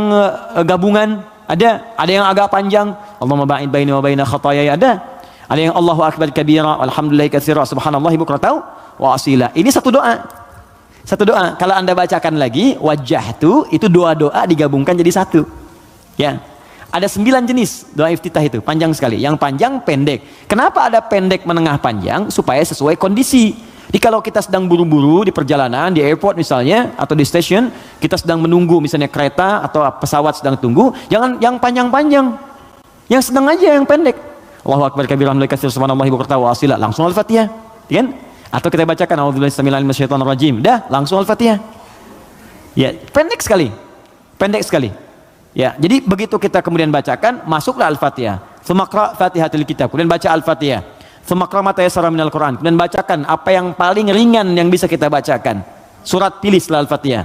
Speaker 1: gabungan, ada yang agak panjang, Allahumma ba'id baini wa baina khataayaya, ada yang Allahu akbar kabira walhamdulillahi katsira subhanallahi bukratan wa asila. Ini satu doa. Satu doa. Kalau Anda bacakan lagi wajjahtu, itu doa-doa digabungkan jadi satu. Ya. Ada 9 jenis doa iftitah itu, panjang sekali. Yang panjang, pendek. Kenapa ada pendek, menengah, panjang? Supaya sesuai kondisi. Jadi kalau kita sedang buru-buru di perjalanan, di airport misalnya, atau di stasiun, kita sedang menunggu misalnya kereta atau pesawat sedang tunggu, jangan yang panjang-panjang, yang sedang aja, yang pendek. Allahu akbar kabira walhamdulillahi katsira subhanallahi bukratan wa asila, langsung Al-Fatihah, kan? Atau kita bacakan a'udzubillahi samil alim minasyaitonir rajim, dah langsung Al-Fatihah. Ya, pendek sekali. Pendek sekali. Ya, jadi begitu kita kemudian bacakan, masuklah Al-Fatihah. Tsumma qra' Fatihatul Kitab, kemudian baca Al-Fatihah. Tsumma mata yasara minal Quran, dan bacakan apa yang paling ringan yang bisa kita bacakan. Surat pilih setelah Al-Fatihah.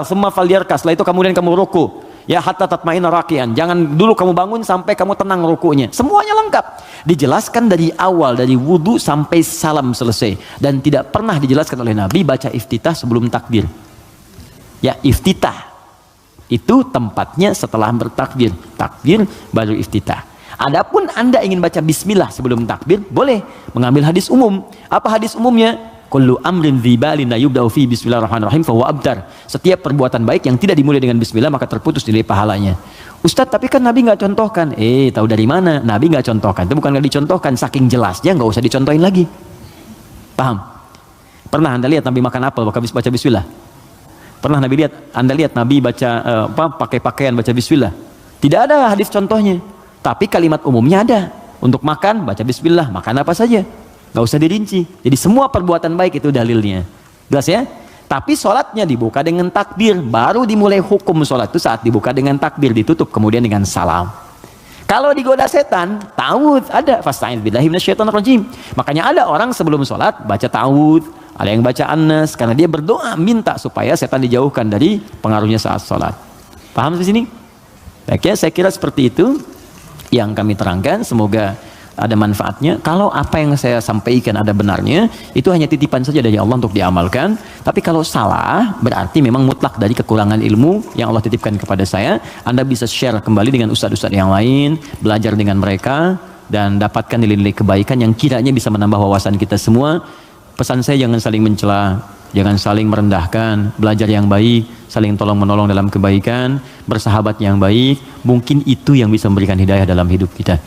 Speaker 1: Tsumma falyarkas, setelah itu kemudian kamu ruku. Ya, hatta tatma'inna raki'an. Jangan dulu kamu bangun sampai kamu tenang rukunya. Semuanya lengkap. Dijelaskan dari awal, dari wudu sampai salam selesai, dan tidak pernah dijelaskan oleh Nabi baca iftitah sebelum takbir. Ya, iftitah itu tempatnya setelah bertakbir. Takbir baru iftitah. Adapun Anda ingin baca bismillah sebelum takbir, boleh mengambil hadis umum. Apa hadis umumnya? Kullu amrin dzibalin la yubda'u fi bismillahirrahmanirrahim fa huwa abtar. Setiap perbuatan baik yang tidak dimulai dengan bismillah maka terputus nilai pahalanya. Ustadz, tapi kan Nabi nggak contohkan. Tahu dari mana? Nabi nggak contohkan. Itu bukan nggak dicontohkan, saking jelasnya nggak usah dicontohin lagi. Paham? Pernah Anda lihat Nabi makan apel habis baca bismillah? Pernah Anda lihat Nabi baca pakai pakaian baca bismillah? Tidak ada hadis contohnya. Tapi kalimat umumnya ada. Untuk makan, baca bismillah, makan apa saja. Gak usah dirinci. Jadi semua perbuatan baik itu dalilnya. Jelas ya? Tapi sholatnya dibuka dengan takbir. Baru dimulai hukum sholat itu saat dibuka dengan takbir. Ditutup kemudian dengan salam. Kalau digoda setan, ta'awudz ada. Fasta'idz billahi minasyaitonir rajim. Makanya ada orang sebelum sholat baca ta'awudz. Ada yang baca An-Nas. Karena dia berdoa minta supaya setan dijauhkan dari pengaruhnya saat sholat. Paham di sini? Baik ya, saya kira seperti itu yang kami terangkan, semoga ada manfaatnya. Kalau apa yang saya sampaikan ada benarnya, itu hanya titipan saja dari Allah untuk diamalkan. Tapi kalau salah, berarti memang mutlak dari kekurangan ilmu yang Allah titipkan kepada saya. Anda bisa share kembali dengan ustadz-ustadz yang lain, belajar dengan mereka, dan dapatkan nilai-nilai kebaikan yang kiranya bisa menambah wawasan kita semua. Pesan saya, jangan saling mencela, jangan saling merendahkan, belajar yang baik, saling tolong-menolong dalam kebaikan, bersahabat yang baik. Mungkin itu yang bisa memberikan hidayah dalam hidup kita.